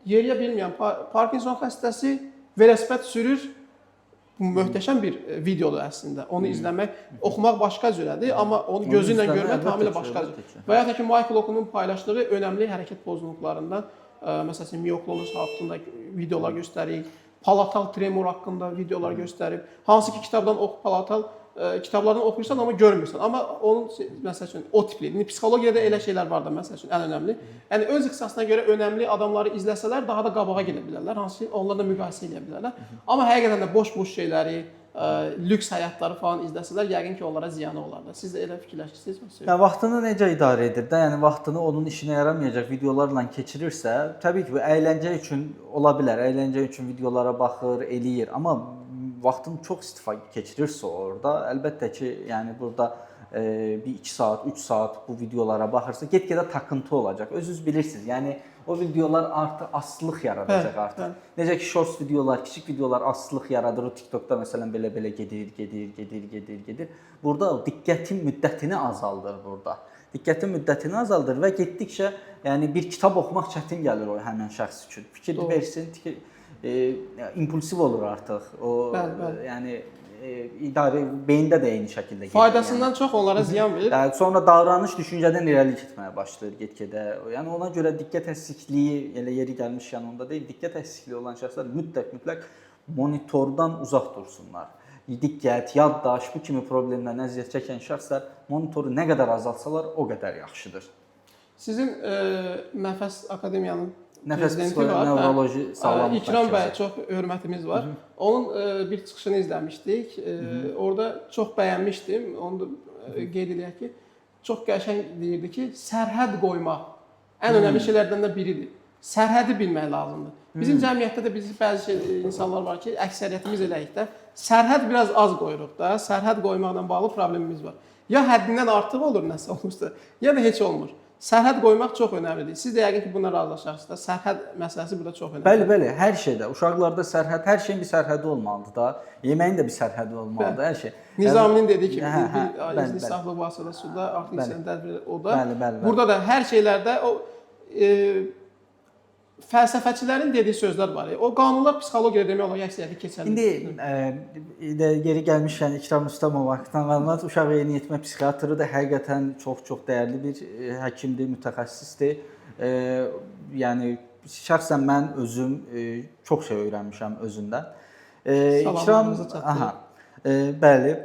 yeriyə bilməyən Parkinson xəstəsi velosiped sürür. Bu möhtəşəm bir videodur əslində. Onu izləmək, oxumaq başqa cürədir, amma onu gözü ilə görmək tamamilə başqadır. Və ya da ki, Michael Owen'un paylaşdığı önəmli hərəkət pozğunluqlarından, məsələn, miokloz haqqında videolar göstərir, palatal tremor haqqında videolar göstərib. Hansı ki, palatal kitablardan oxuyursan, amma görmürsən. Amma onun, məsəl üçün, o tipli, psixologiyada elə şeylər var da, məsəl üçün, ən önəmli. Yəni, öz ixtisasına görə önəmli adamları izləsələr, daha da qabağa gedə bilərlər, hansı ki, onlarla müqayisə edə bilərlər. Amma həqiqətən də boş-boş şeyləri, lüks həyatları falan izləsələr, yəqin ki, onlara ziyanı olar da. Siz də elə fikirləşirsiniz? Yəni, vaxtını necə idarə edir də? Yəni, vaxtını onun işinə yaramayacaq videolarla keçirirsə, təbii ki, bu əyləncə üçün ola bilər, əyləncə üçün videolara baxır, eləyir. Amma vaxtını çox istifadə keçirirsə orada, əlbəttə ki, yəni burada bir 2 saat, 3 saat bu videolara baxırsa, get-gedə takıntı olacaq. Özünüz bilirsiniz. Yəni o videolar artıq asılılıq yaradacaq artıq. Necə ki, shorts videolar, kiçik videolar asılılıq yaradır. O TikTokda məsələn belə gedir. Burada diqqətin müddətini azaldır burada. Diqqətin müddətini azaldır və getdikcə, yəni bir kitab oxumaq çətin gəlir o həmin şəxs üçün. Fikir versin, impulsiv olur artıq. O yəni idarə beyində də eyni şəkildə gedir. Faydasından çox onlara ziyan verir. Yəni sonra davranış düşüncədən irəli getməyə başlayır get-gedə. Yəni ona görə diqqət əksikliyi elə yeri gəlmişkən onda deyil, diqqət əksikliyi olan şəxslər mütləq monitordan uzaq dursunlar. Diqqət, yaddaş, bu kimi problemlərdən əziyyət çəkən şəxslər monitoru nə qədər azaltsalar, o qədər yaxşıdır. Sizin Nəfəs Akademiyanın Nəfəs Nevroloji Sağlamlıq İkram bəyə çox hörmətimiz var. Onun bir çıxışını izləmişdik. Orada çox bəyənmişdim. Onu da qeyd edək ki, çox qəşəng deyirdi ki, sərhəd qoymaq ən önəmli şeylərdən də biridir. Sərhədi bilmək lazımdır. Bizim cəmiyyətdə də bəzi insanlar var ki, əksəriyyətimiz eləyik də, sərhəd biraz az qoyuruq da, sərhəd qoymaqla bağlı problemimiz var. Ya həddindən artıq olur nəsə olursa, ya da heç olmur. Sərhəd qoymaq çox önəmlidir. Siz də yəqin ki, buna razılaşarsınız da. Sərhəd məsələsi burada çox önəmlidir. Bəli, hər şeydə. Uşaqlarda sərhəd, hər şeyin bir sərhədi olmalıdır da. Yeməyin də bir sərhədi olmalıdır, hər şey. Nizaminin dediyi kimi, izni sağlıq vasitədə suda, artıq insan tədbiri o da. Burada da hər şeylərdə o fəlsəfəçilərin dediyi sözlər var. O qanunlar psixologiyada demək olar, əksəriyyəti keçərlidir. İndi yeri gəlmişkən İkram Rüstəmov haqqında məlumat, uşaq yeniyetmə psixiatrı da həqiqətən çox dəyərli bir həkimdir, mütəxəssisdir. Yəni şəxsən mən özüm çox şey öyrənmişəm özündən. Salamlarınızı çatdırın. Bəli.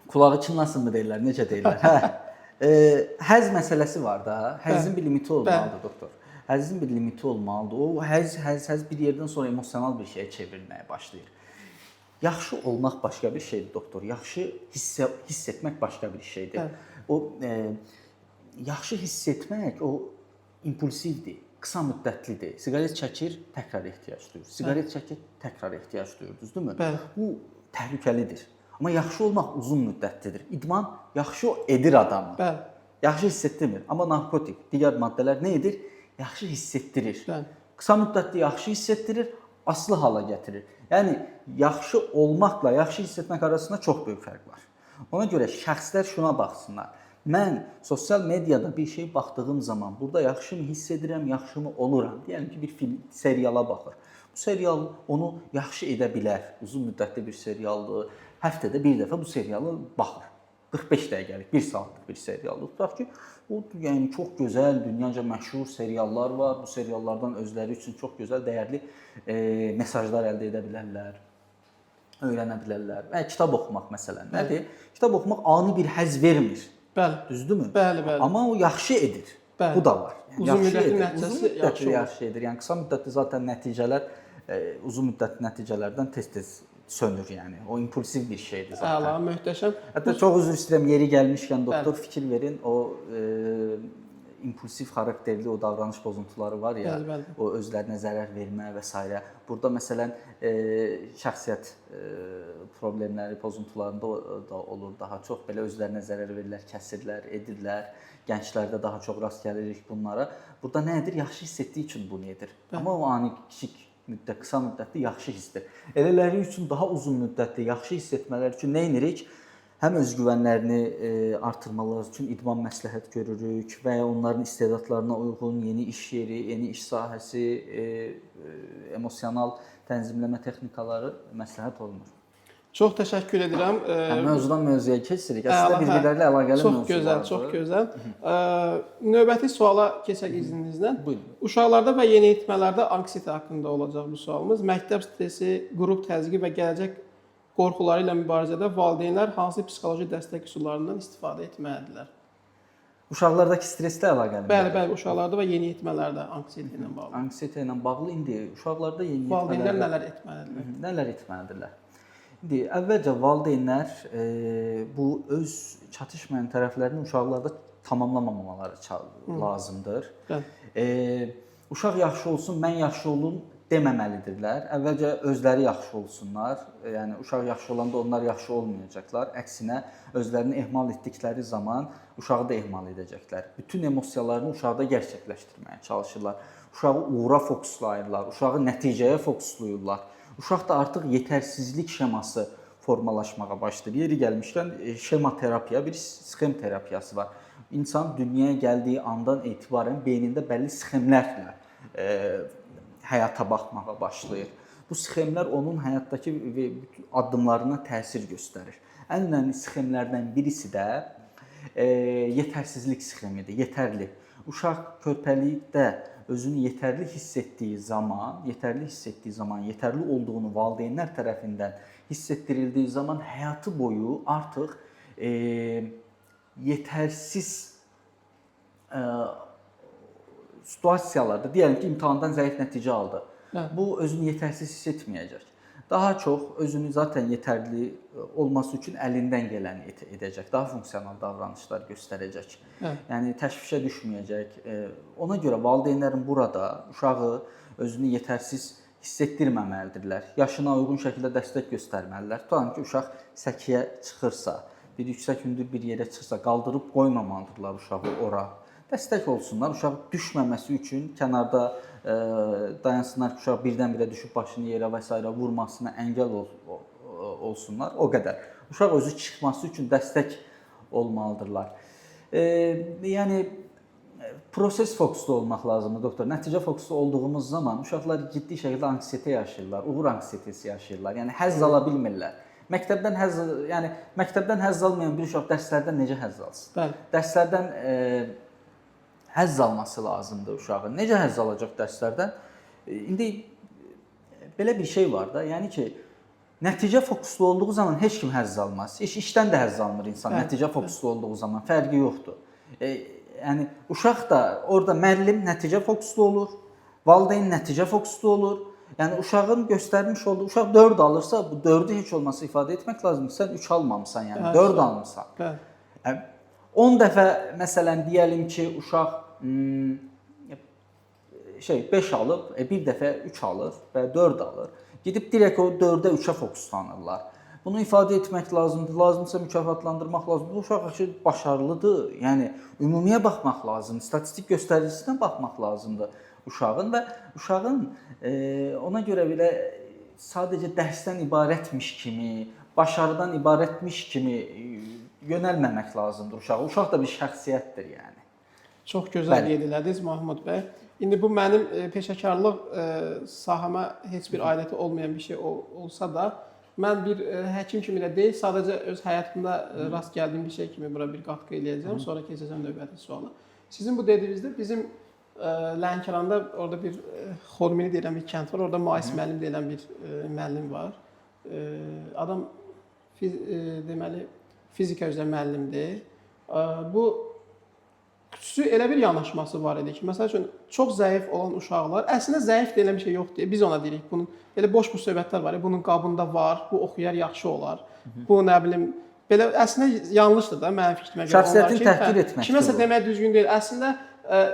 Kulağı çınlasın mı deyirlər, necə deyirlər? Həzz məsələsi var da, həzzin bir limiti olmalıdır, doktor. Həzzin bir limiti olmalıdır. O həzz bir yerdən sonra emosional bir şeyə çevrilməyə başlayır. Yaxşı olmaq başqa bir şeydir, doktor. Yaxşı hiss etmək başqa bir şeydir. O yaxşı hiss etmək o impulsivdir, qısa müddətlidir. Siqaret çəkir, təkrar ehtiyac duyur. Siqaret çəkir, təkrar ehtiyac duyur, düzdürmü? Bu təhlükəlidir. Amma yaxşı olmaq uzun müddətlidir. İdman yaxşı edir adamı. Yaxşı hiss etdirmir. Amma narkotik, digər maddələr nə edir? Yaxşı hiss etdirir. Qısa müddətli yaxşı hiss etdirir, aslı hala gətirir. Yəni yaxşı olmaqla yaxşı hiss etmək arasında çox böyük fərq var. Ona görə şəxslər şuna baxsınlar. Mən sosial mediada bir şey baxdığım zaman burada yaxşımı hiss edirəm, yaxşımı oluram. Deyəlim ki, bir film, seriala baxır. Bu serial onu yaxşı edə bilər. Uzun müddətli bir serialdır. Həftədə bir dəfə bu serialı baxır. 45 dəqiqəlik, 1 saatlıq bir serialdır. Tutaq ki, o yəni çox gözəl, dünyaca məşhur seriallar var. Bu seriallardan özləri üçün çox gözəl, dəyərli mesajlar əldə edə bilərlər, öyrənə bilərlər. Və kitab oxumaq məsələn nədir? Kitab oxumaq ani bir həzz vermir. Düzdürmü? Bəli. Amma o yaxşı edir. Bu da var. Uzun müddətli nəticəsi yaxşı edir. Yəni qısa müddətli zaten nəticələr uzun müddətli nəticələrdən tez-tez sönür yəni. O impulsiv bir şeydir zaten. Əla, möhtəşəm. Hətta çox üzr istəyirəm, yeri gəlmişkən doktor fikir verin. O impulsiv xarakterli o davranış pozuntuları var ya, o özlərinə zərər vermə və s. Burada məsələn şəxsiyyət problemləri, pozuntularında da olur daha çox. Belə özlərinə zərər verirlər, kəsirlər, edirlər. Gənclərdə daha çox rast gəlirik bunlara. Burada nə edir? Yaxşı hiss etdiyi üçün bunu edir. Amma o ani kiçik qısa müddətli yaxşı hissdir. Elələri üçün daha uzun müddətli yaxşı hiss etmələri üçün nə edirik? həm özgüvənlərini artırmaları üçün idman məsləhət görürük və ya onların istedadlarına uyğun yeni iş yeri, yeni iş sahəsi, emosional tənzimləmə texnikaları məsləhət olunur. Çox təşəkkür edirəm. Mövzudan mövzuya keçirik. Əslində bir-birləri ilə əlaqəli mövzulardır. Çox gözəl, çox gözəl. Növbəti suala keçək izninizlə. Buyurun. Uşaqlarda və yeniyetmələrdə anksiyete haqqında olacaq bu sualımız. Məktəb stresi, qrup təzyiqi və gələcək qorxuları ilə mübarizədə valideynlər hansı psixoloji dəstək üsullarından istifadə etməlidirlər? Uşaqlardakı stresslə əlaqəli. Bəli, uşaqlarda və yeniyetmələrdə anksiyete ilə bağlı. Anksiyete ilə bağlı indi uşaqlarda Valideynlər nələr etməlidirlər? Nələr etməlidirlər? İndi əvvəlcə valideynlər bu öz çatışmayan tərəflərini uşaqlarda tamamlamamaları lazımdır. Uşaq yaxşı olsun, mən yaxşı olum deməməlidirlər. Əvvəlcə özləri yaxşı olsunlar. Yəni uşaq yaxşı olanda onlar yaxşı olmayacaqlar. Əksinə özlərini ehmal etdikləri zaman uşağı da ehmal edəcəklər. Bütün emosiyalarını uşaqda gerçəkləşdirməyə çalışırlar. Uşağı uğura fokuslayırlar, uşağı nəticəyə fokusluyurlar. Uşaq da artıq yetərsizlik şeması formalaşmağa başlayır. Yeri gəlmişkən şema terapiya, bir sxem terapiyası var. İnsan dünyaya gəldiyi andan etibarən beynində bəlli sxemlərlə həyata baxmağa başlayır. Bu sxemlər onun həyatdakı addımlarına təsir göstərir. Ən önəmli sxemlərdən birisi də yetərsizlik sxemidir, yetərli. Uşaq körpəlikdə özünü yetərli hiss etdiyi zaman, yetərli olduğunu valideynlər tərəfindən hiss etdirildiyi zaman həyatı boyu artıq yetərsiz situasiyalarda, deyəlim ki, imtahandan zəif nəticə aldı. Bu özünü yetərsiz hiss etməyəcək. Daha çox özünü zaten yetərli olması üçün əlindən gələni edəcək. Daha funksional davranışlar göstərəcək. Yəni təşvişə düşməyəcək. Ona görə valideynlərin burada uşağı özünü yetərsiz hiss etdirməməlidirlər. Yaşına uyğun şəkildə dəstək göstərməlidirlər. Tutalım ki, uşaq səkiyə çıxırsa, bir yüksək hündür bir yerə çıxsa, qaldırıb qoymamalıdırlar uşağı ora. Dəstək olsunlar, uşaq düşməməsi üçün kənarda dayansınlar ki, uşaq birdən-birə düşüb başını yerə və s. vurmasına əngəl olsunlar, o qədər. Uşaq özü çıxması üçün dəstək olmalıdırlar. Yəni proses fokuslu olmaq lazımdır, doktor. Nəticə fokuslu olduğumuz zaman uşaqlar ciddi şəkildə anksiyete yaşayırlar, uğur anksiyetesi yaşayırlar. Yəni həzz ala bilmirlər. Məktəbdən həzz almayan bir uşaq dərslərdən necə həzz alsın? Bəli. Dərslərdən həzz alması lazımdır uşağın. Necə həzz alacaq dərslərdən? İndi belə bir şey var da, yəni ki, nəticə fokuslu olduğu zaman heç kim həzz almaz. İşdən də həzz almır insan, nəticə fokuslu olduğu zaman fərqi yoxdur. Yəni uşaq da orada müəllim nəticə fokuslu olur, valideyn nəticə fokuslu olur. Yəni uşağın göstərmiş olduğu, uşaq 4 alırsa, bu 4-ü heç olmasa ifadə etmək lazımdır. Sən 3 almamısan, yəni 4 almısan. Bəli. 10 dəfə məsələn deyəlim ki, uşaq 5 alıb, bir dəfə 3 alır və 4 alır. Gedib direkt o 4-ə 3-ə fokuslanırlar. Bunu ifadə etmək lazımdır. Lazımsa mükafatlandırmaq lazımdır. Bu uşaq başarılıdır. Yəni ümumiyə baxmaq lazımdır. Statistik göstəricinə baxmaq lazımdır uşağın və uşağın ona görə belə sadəcə dərsdən ibarətmiş kimi, başarıdan ibarətmiş kimi yönəlməmək lazımdır uşağa. Uşaq da bir şəxsiyyətdir yəni. Çox gözəl qeyd elədiniz Mahmud bəy. İndi bu mənim peşəkarlıq sahəmə heç bir aidiyyəti olmayan bir şey olsa da, mən bir həkim kimi də deyil, sadəcə öz həyatımda rast gəldiyim bir şey kimi bura bir qatqı eləyəcəm, sonra keçəcəm növbəti suala. Sizin bu dediyinizdə bizim Lənkəranda orada bir Xormini deyilən bir kənd var, orada Mais müəllim deyilən bir müəllim var. Adam deməli fizika üzrə müəllimdir. Bu xüsusi elə bir yanaşması var idi ki, məsəl üçün çox zəif olan uşaqlar, əslində zəif deyilən bir şey yoxdur. Biz ona deyirik, bunun belə boş söhbətlər var, bunun qabında var, bu oxuyar yaxşı olar. Bu nə bilim belə əslində yanlışdır da mənim fikrimə görə. Şəxsiyyətin təhqir etməkdir. Kiməsə demək düzgün deyil. Əslində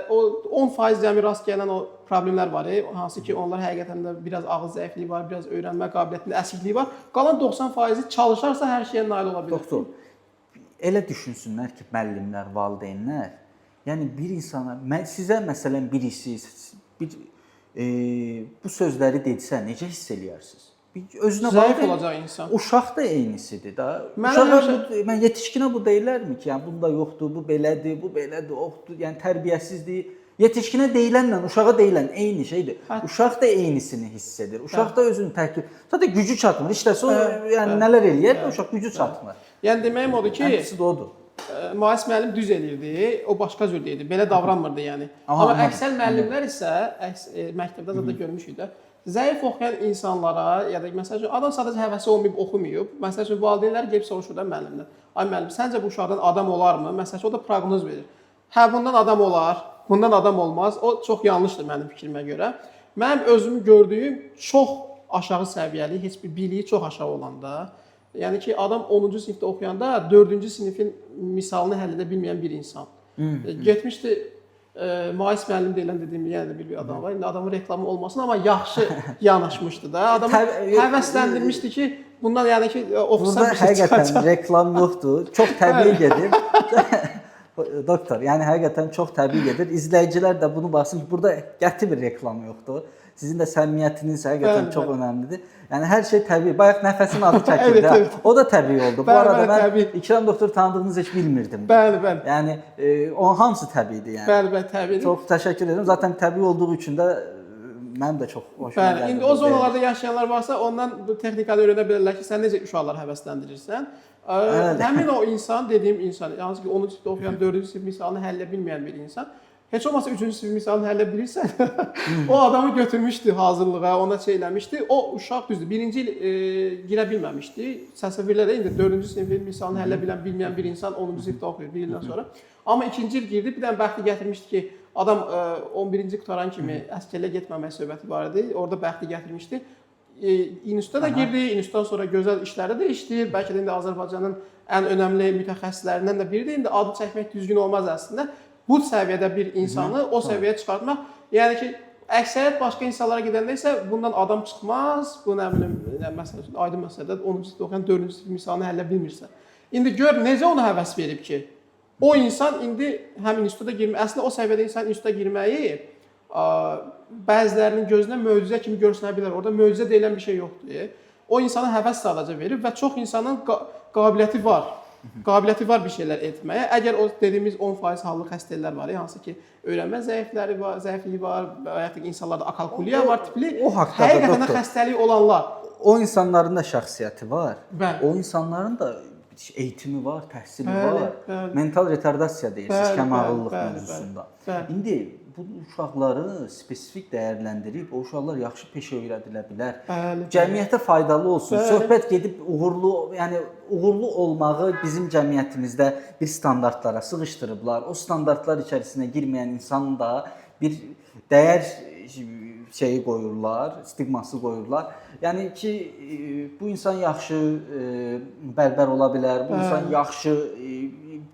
o 10% cəmi rast gələn o problemlər var, hansı ki, onlar həqiqətən də biraz ağız zəifliyi var, biraz öyrənmə qabiliyyətində əsikliyi var. Qalan 90% çalışarsa hər şeyə nail ola bilər. Doktor, elə düşünsünlər ki, müəllimlər, valideynlər, yəni bir insana, sizə məsələn birisi bu sözləri dedisə, necə hiss eləyərsiniz? özünə zəif bağlı olacaq insan. uşaq da eynisidir da. Mənə Mən yetişkinə bu deyilərmi ki, yəni bunda yoxdur, bu belədir, oxdur, yəni tərbiyəsizdir. Yetişkinə deyilənlə uşağa deyilən eyni şeydir. Uşaq da eynisini hiss edir. Uşaq da özünü təhkil. Zaten gücü çatmır. İştəsə yəni nələr eləyər, uşaq gücü çatmır. Yəni deməyim odur ki, Həmisi də odur. Mühəndis müəllim düz eləyirdi, o başqa cür deyirdi. Belə davranmırdı yəni. Amma əksər müəllimlər isə məktəbdə zaten görmüşük də, zəif oxuyan insanlara ya da məsəl üçün adam sadəcə həvəsi olmayıb oxumayıb. Məsəl üçün valideynlər gəlib soruşur da müəllimdən. Ay müəllim, səncə bu uşaqdan adam olarmı? Məsəl üçün o da proqnoz verir. Hə, bundan adam olar, bundan adam olmaz. O çox yanlışdır mənim fikrimə görə. Mənim özüm gördüyüm çox aşağı səviyyəli, heç bir biliyi çox aşağı olanda, yəni ki, adam 10-cu sinifdə oxuyanda 4-cü sinifin misalını həll edə bilməyən bir insan. Getmişdi, mühəndis müəllim deyilən dediyim yəni bir adam var. İndi adamın reklamı olmasın, amma yaxşı yanaşmışdı da. Adamı həvəsləndirmişdi ki, bundan yəni ki, ofisa burada həqiqətən reklam yoxdur. Çox təbii gedir. Doktor, yəni həqiqətən çox təbii gedir. İzləyicilər də bunu baxsın ki, burada qəti bir reklam yoxdur. Sizin də səmimiyyətiniz həqiqətən çox önəmlidir. Yəni hər şey təbii. Bayaq nəfəsin adı çəkildi. O da təbii oldu. Bu arada mən İkram doktor tanıdığınızı heç bilmirdim. Bəli, bəli. Yəni o hamısı təbiidir yəni. Bəli, bəli, təbiidir. Çox təşəkkür edirəm. Zaten təbii olduğu üçün də mənim də çox xoşuma gəldi. İndi o zonalarda yaşayanlar varsa, ondan bu texnikanı öyrənə bilərlər ki, sən necə uşaqları həvəsləndirirsən. Həmin o insan, dediyim insan, yalnız ki 10-cu sinifdə oxuyan 4-cü sinif misalını həll edə bilməyən bir insan, heç olmasa 3-cü sinif misalını həll edə bilirsən, o adamı götürmüşdü hazırlığa, ona şey eləmişdi. O uşaq düzdür, birinci il girə bilməmişdi. Səsəvirlərdə indi 4-cü sinifin misalını həll edə bilməyən bir insan 10-cu sinifdə oxuyur bir ildən sonra. Amma ikinci il girdi, bir dənə bəxti gətirmişdi ki, adam 11-ci qutaran kimi əsgərliyə getməmək söhbəti var idi. Orada bəxti gətirmişdi. İnstituta da girdi, institutdan sonra gözəl işləri də işləyir. Bəlkə də indi Azərbaycanın ən önəmli mütəxəssislərindən də biridir. İndi adı çəkmək düzgün olmaz əslində. Bu səviyyədə bir insanı o səviyyəyə çıxartmaq, yəni ki, əksəriyyət başqa insanlara gedəndə isə bundan adam çıxmaz. Bu nə bilim, məsələn, aydın məsələdə 10-cu sinifdə oxuyan 4-cü sinif misalını həll edə bilmirsən. İndi gör necə ona həvəs verib ki, o insan indi həm instituta girmək, əslində o səviyyədə insan instituta girməyi bəzilərinin gözünə möcüzə kimi görsənə bilər. Orada möcüzə deyilən bir şey yoxdur. O insana həvəs sadəcə verir və çox insanın qabiliyyəti var. Qabiliyyəti var bir şeylər etməyə. Əgər o dediyimiz 10% hallı xəstəliklər var, hansı ki, öyrənmə zəifliyi var, hətta insanlarda akalkuliya var tipli, həqiqətən xəstəlik olanlar. O insanların da şəxsiyyəti var. Bəli. O insanların da eğitimi var, təhsili var. Mental retardasiya deyirsiniz kəmağıllıq mövzusunda. İndi bu uşaqları spesifik dəyərləndirib, o uşaqlar yaxşı peşə öyrədilə bilər. Cəmiyyətə faydalı olsun. Söhbət gedib uğurlu olmağı bizim cəmiyyətimizdə bir standartlara sıxışdırıblar. O standartlar içərisinə girməyən insanın da bir dəyər şeyi qoyurlar, stigması qoyurlar. Yəni ki, bu insan yaxşı bərbər ola bilər, bu insan yaxşı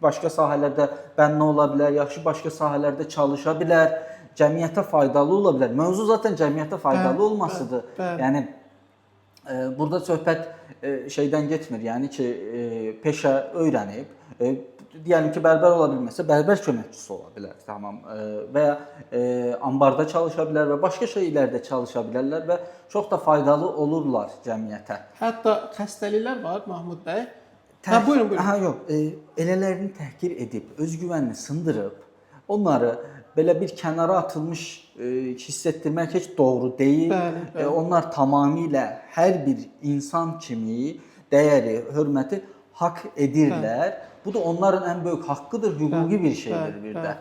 başqa sahələrdə bənna ola bilər, yaxşı başqa sahələrdə çalışa bilər, cəmiyyətə faydalı ola bilər. Mövzu zaten cəmiyyətə faydalı olmasıdır. Yəni burada söhbət şeydən getmir. Yəni ki, peşə öyrənib, deyəlim ki, bərbər ola bilməsə, bərbər köməkçisi ola bilər, tamam. Və ya ambarda çalışa bilər və başqa şeylərdə çalışa bilərlər və çox da faydalı olurlar cəmiyyətə. Hətta xəstəliklər var, Mahmud bəy. Buyurun, buyurun. Yox, elələrini təhqir edib, özgüvənini sındırıb, onları belə bir kənara atılmış hiss etdirmək heç doğru deyil. Bəli. Onlar tamamilə hər bir insan kimi dəyəri, hörməti haqq edirlər. Bu da onların ən böyük haqqıdır, hüquqi bir şeydir bir də.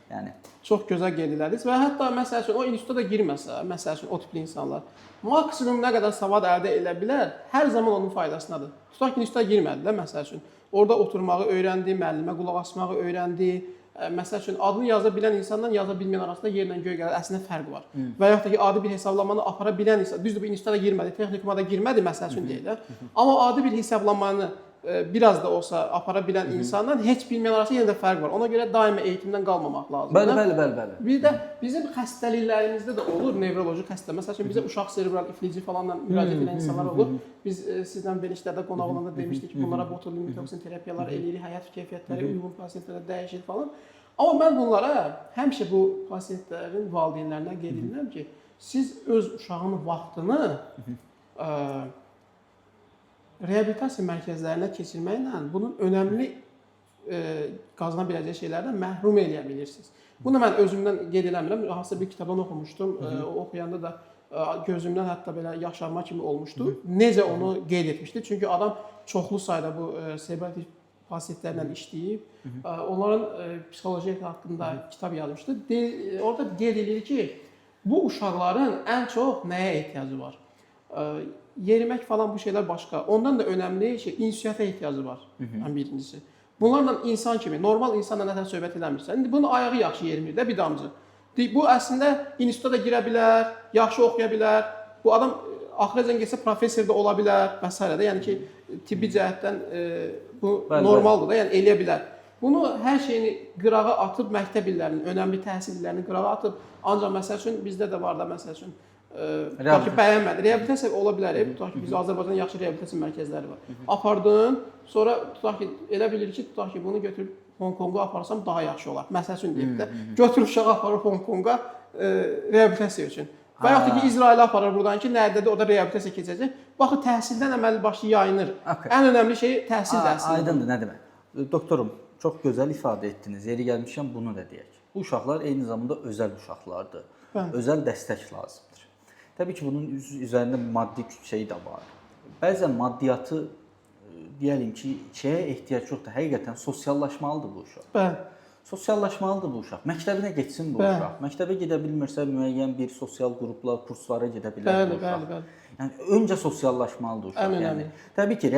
Yəni çox gözəl qeyd elədiniz və hətta məsəl üçün o instituta da girməsə, məsəl üçün o tipli insanlar maksimum nə qədər savad əldə edə bilər, hər zaman onun faydasındadır. Tutaq ki, instituta girmədi də məsəl üçün. Orada oturmağı öyrəndi, müəllimə qulaq asmağı öyrəndi. Məsəl üçün adını yaza bilən insanla yaza bilməyən arasında yerlə göy qədər əslində fərq var. Və yaxud da ki, adi bir hesablamanı apara bilən insan, düzdür bu instituta da girmədi, texnikuma da girmədi məsəl üçün deyil də. Amma adi bir hesablamanı biraz da olsa apara bilən insandan heç bilməyən arasında yenə də fərq var. Ona görə daima eğitimdən qalmamaq lazımdır. Bəli. Bir də bizim xəstəliklərimizdə də olur nevroloji xəstə. Məsəl üçün bizə uşaq serebral iflici falanla müraciət edən insanlar olur. Biz sizdən verilişlərdə qonaq olanda demişdik ki, bunlara botulin toksin terapiyalar eləyirik, həyat keyfiyyətləri uyğun pasientlərə dəyişir falan. Amma mən bunlara həmişə bu pasientlərin valideynlərinə qeyd edirəm ki, siz öz uşağının vaxtını reabilitasiya mərkəzlərinə keçirməklə bunun önəmli qazana biləcəyi şeylərdən məhrum eləyə bilirsiniz. Bunu mən özümdən qeyd eləmirəm. Hansısa bir kitabdan oxumuşdum. O oxuyanda da gözümdən hətta belə yaşarma kimi olmuşdu. Necə onu qeyd etmişdi? Çünki adam çoxlu sayda bu serebral pasientlərlə işləyib, onların psixoloji haqqında kitab yazmışdı. Orada qeyd edilir ki, bu uşaqların ən çox nəyə ehtiyacı var? Yerimək falan bu şeylər başqa. Ondan da önəmli şey ünsiyyətə ehtiyacı var. Ən birincisi. Bunlarla insan kimi, normal insanla nədən söhbət eləmirsən. İndi bunun ayağı yaxşı yerimir də bir damcı. Bu əslində instituta da girə bilər, yaxşı oxuya bilər. Bu adam axıracan getsə professor da ola bilər və s. də. Yəni ki, tibbi cəhətdən bu normaldır da, yəni eləyə bilər. Bunu hər şeyini qırağa atıb məktəb illərinin, önəmli təhsil illərini qırağa atıb, ancaq məsəl üçün bizdə də var da məsəl üçün tutaq ki, bəyənmədi. Reabilitasiya ola bilər. Tutaq ki, bizdə Azərbaycanın yaxşı reabilitasiya mərkəzləri var. Apardın, sonra tutaq ki, elə bilir ki, tutaq ki, bunu götürüb Hong Konga aparsam daha yaxşı olar. Məsəl üçün deyib də, götürüb uşağı aparır Hong Konga reabilitasiya üçün. Və yaxud da ki, İsrailə aparır buradan ki, nədədir, orada reabilitasiya keçəcək. Baxın, təhsildən əməli başlı yayınır. Ən önəmli şey təhsildir əslində. Aydındır, nə demək? Doktorum, çox gözəl ifadə etdiniz. Yeri gəlmişkən bunu da deyək. Bu uşaqlar eyni zamanda özəl uşaqlardır. Özəl dəstək lazımdır. Təbii ki, bunun üzərində maddi şey də var. Bəzən maddiyyatı deyəlim ki, şeyə ehtiyac yoxdur. Həqiqətən sosiallaşmalıdır bu uşaq. Bəli. Sosiallaşmalıdır bu uşaq. Məktəbinə getsin bu uşaq. Məktəbə gedə bilmirsə müəyyən bir sosial qruplar, kurslara gedə bilər bu uşaq. Yəni öncə sosiallaşmalıdır uşaq. Yəni təbii ki,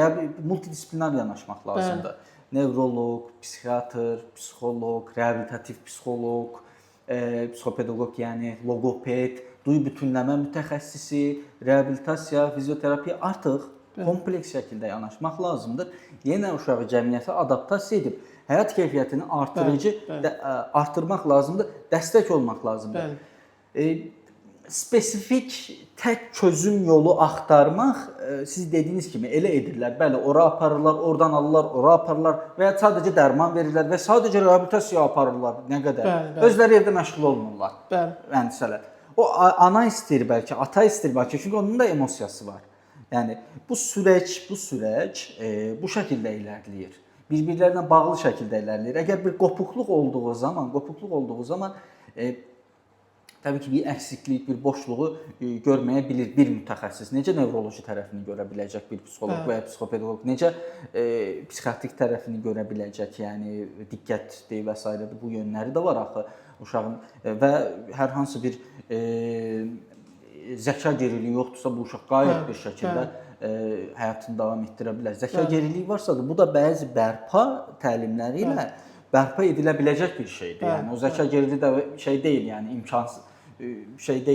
multidisiplinar yanaşmaq lazımdır. Nevroloq, psixiatr, psixoloq, reabilitativ psixoloq, psixopedaqoq, yəni loqoped, duyu bütünləmə mütəxəssisi, reabilitasiya, fizioterapiya artıq kompleks şəkildə yanaşmaq lazımdır. Yenə uşağı cəmiyyətə adaptasiya edib həyat keyfiyyətini artırmaq lazımdır, dəstək olmaq lazımdır. Spesifik tək çözüm yolu axtarmaq, siz dediyiniz kimi elə edirlər. Bəli, ora aparırlar, oradan alırlar, ora aparırlar və ya sadəcə dərman verirlər və sadəcə reabilitasiya aparırlar. Nə qədər? Özləri evdə məşğul olmurlar. Məncələr. O ana istəyir bəlkə, ata istəyir bəlkə, çünki onun da emosiyası var. Yəni bu süreç bu şəkildə irəliləyir. Bir-birlərinə bağlı şəkildə irəliləyir. Əgər bir qopuqluq olduğu zaman təbii ki, bir əksiklik, bir boşluğu görməyə bilir bir mütəxəssis. Necə nevroloji tərəfini görə biləcək bir psixoloq və ya psixopedaqoq, necə psixiatrik tərəfini görə biləcək, yəni diqqətdir və s. bu yönləri də var axı uşağın və hər hansı bir zəka geriliyi yoxdursa bu uşaq qayət bir şəkildə həyatını davam etdirə bilər. Zəka geriliyi varsa da bu da bəzi bərpa təlimləri ilə bərpa edilə biləcək bir şeydir. Yəni o zəka geriliyi də şey deyil, yəni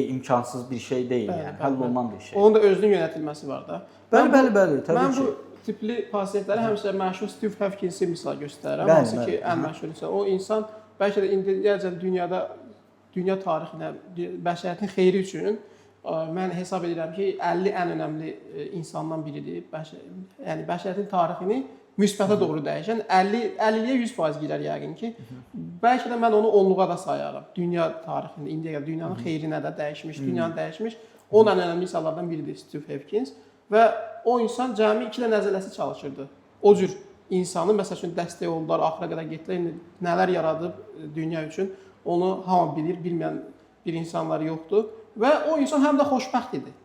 imkansız bir şey deyil, yəni həll olunan bir şey. Onun da özünün yönətilməsi var da. Bəli, təbii ki. Mən bu tipli pasientlərə həmişə məşhur Steve Hopkinsi misal göstərirəm. Hansı ki, ən məşhur insan. O insan bəlkə də indiyəcən dünya tarixinə, bəşəriyyətin xeyri üçün mən hesab edirəm ki, 50 ən önəmli insandan biridir. Yəni bəşəriyyətin tarixini müsbətə doğru dəyişən 50-yə 100% girər yəqin ki. Bəlkə də mən onu onluğa da sayaram. Dünya tarixində indiyə qədər dünyanın xeyrinə də dəyişmiş, dünyanı dəyişmiş. Onun ən önəmli insanlardan biridir Steve Hopkins və o insan cəmi 2 ilə nəzələsi çalışırdı. O cür insanı məsəl üçün dəstək oldular, axıra qədər getdilər, nələr yaradıb dünya üçün onu hamı bilir, bilməyən bir insanlar yoxdur və o insan həm də xoşbəxt idi.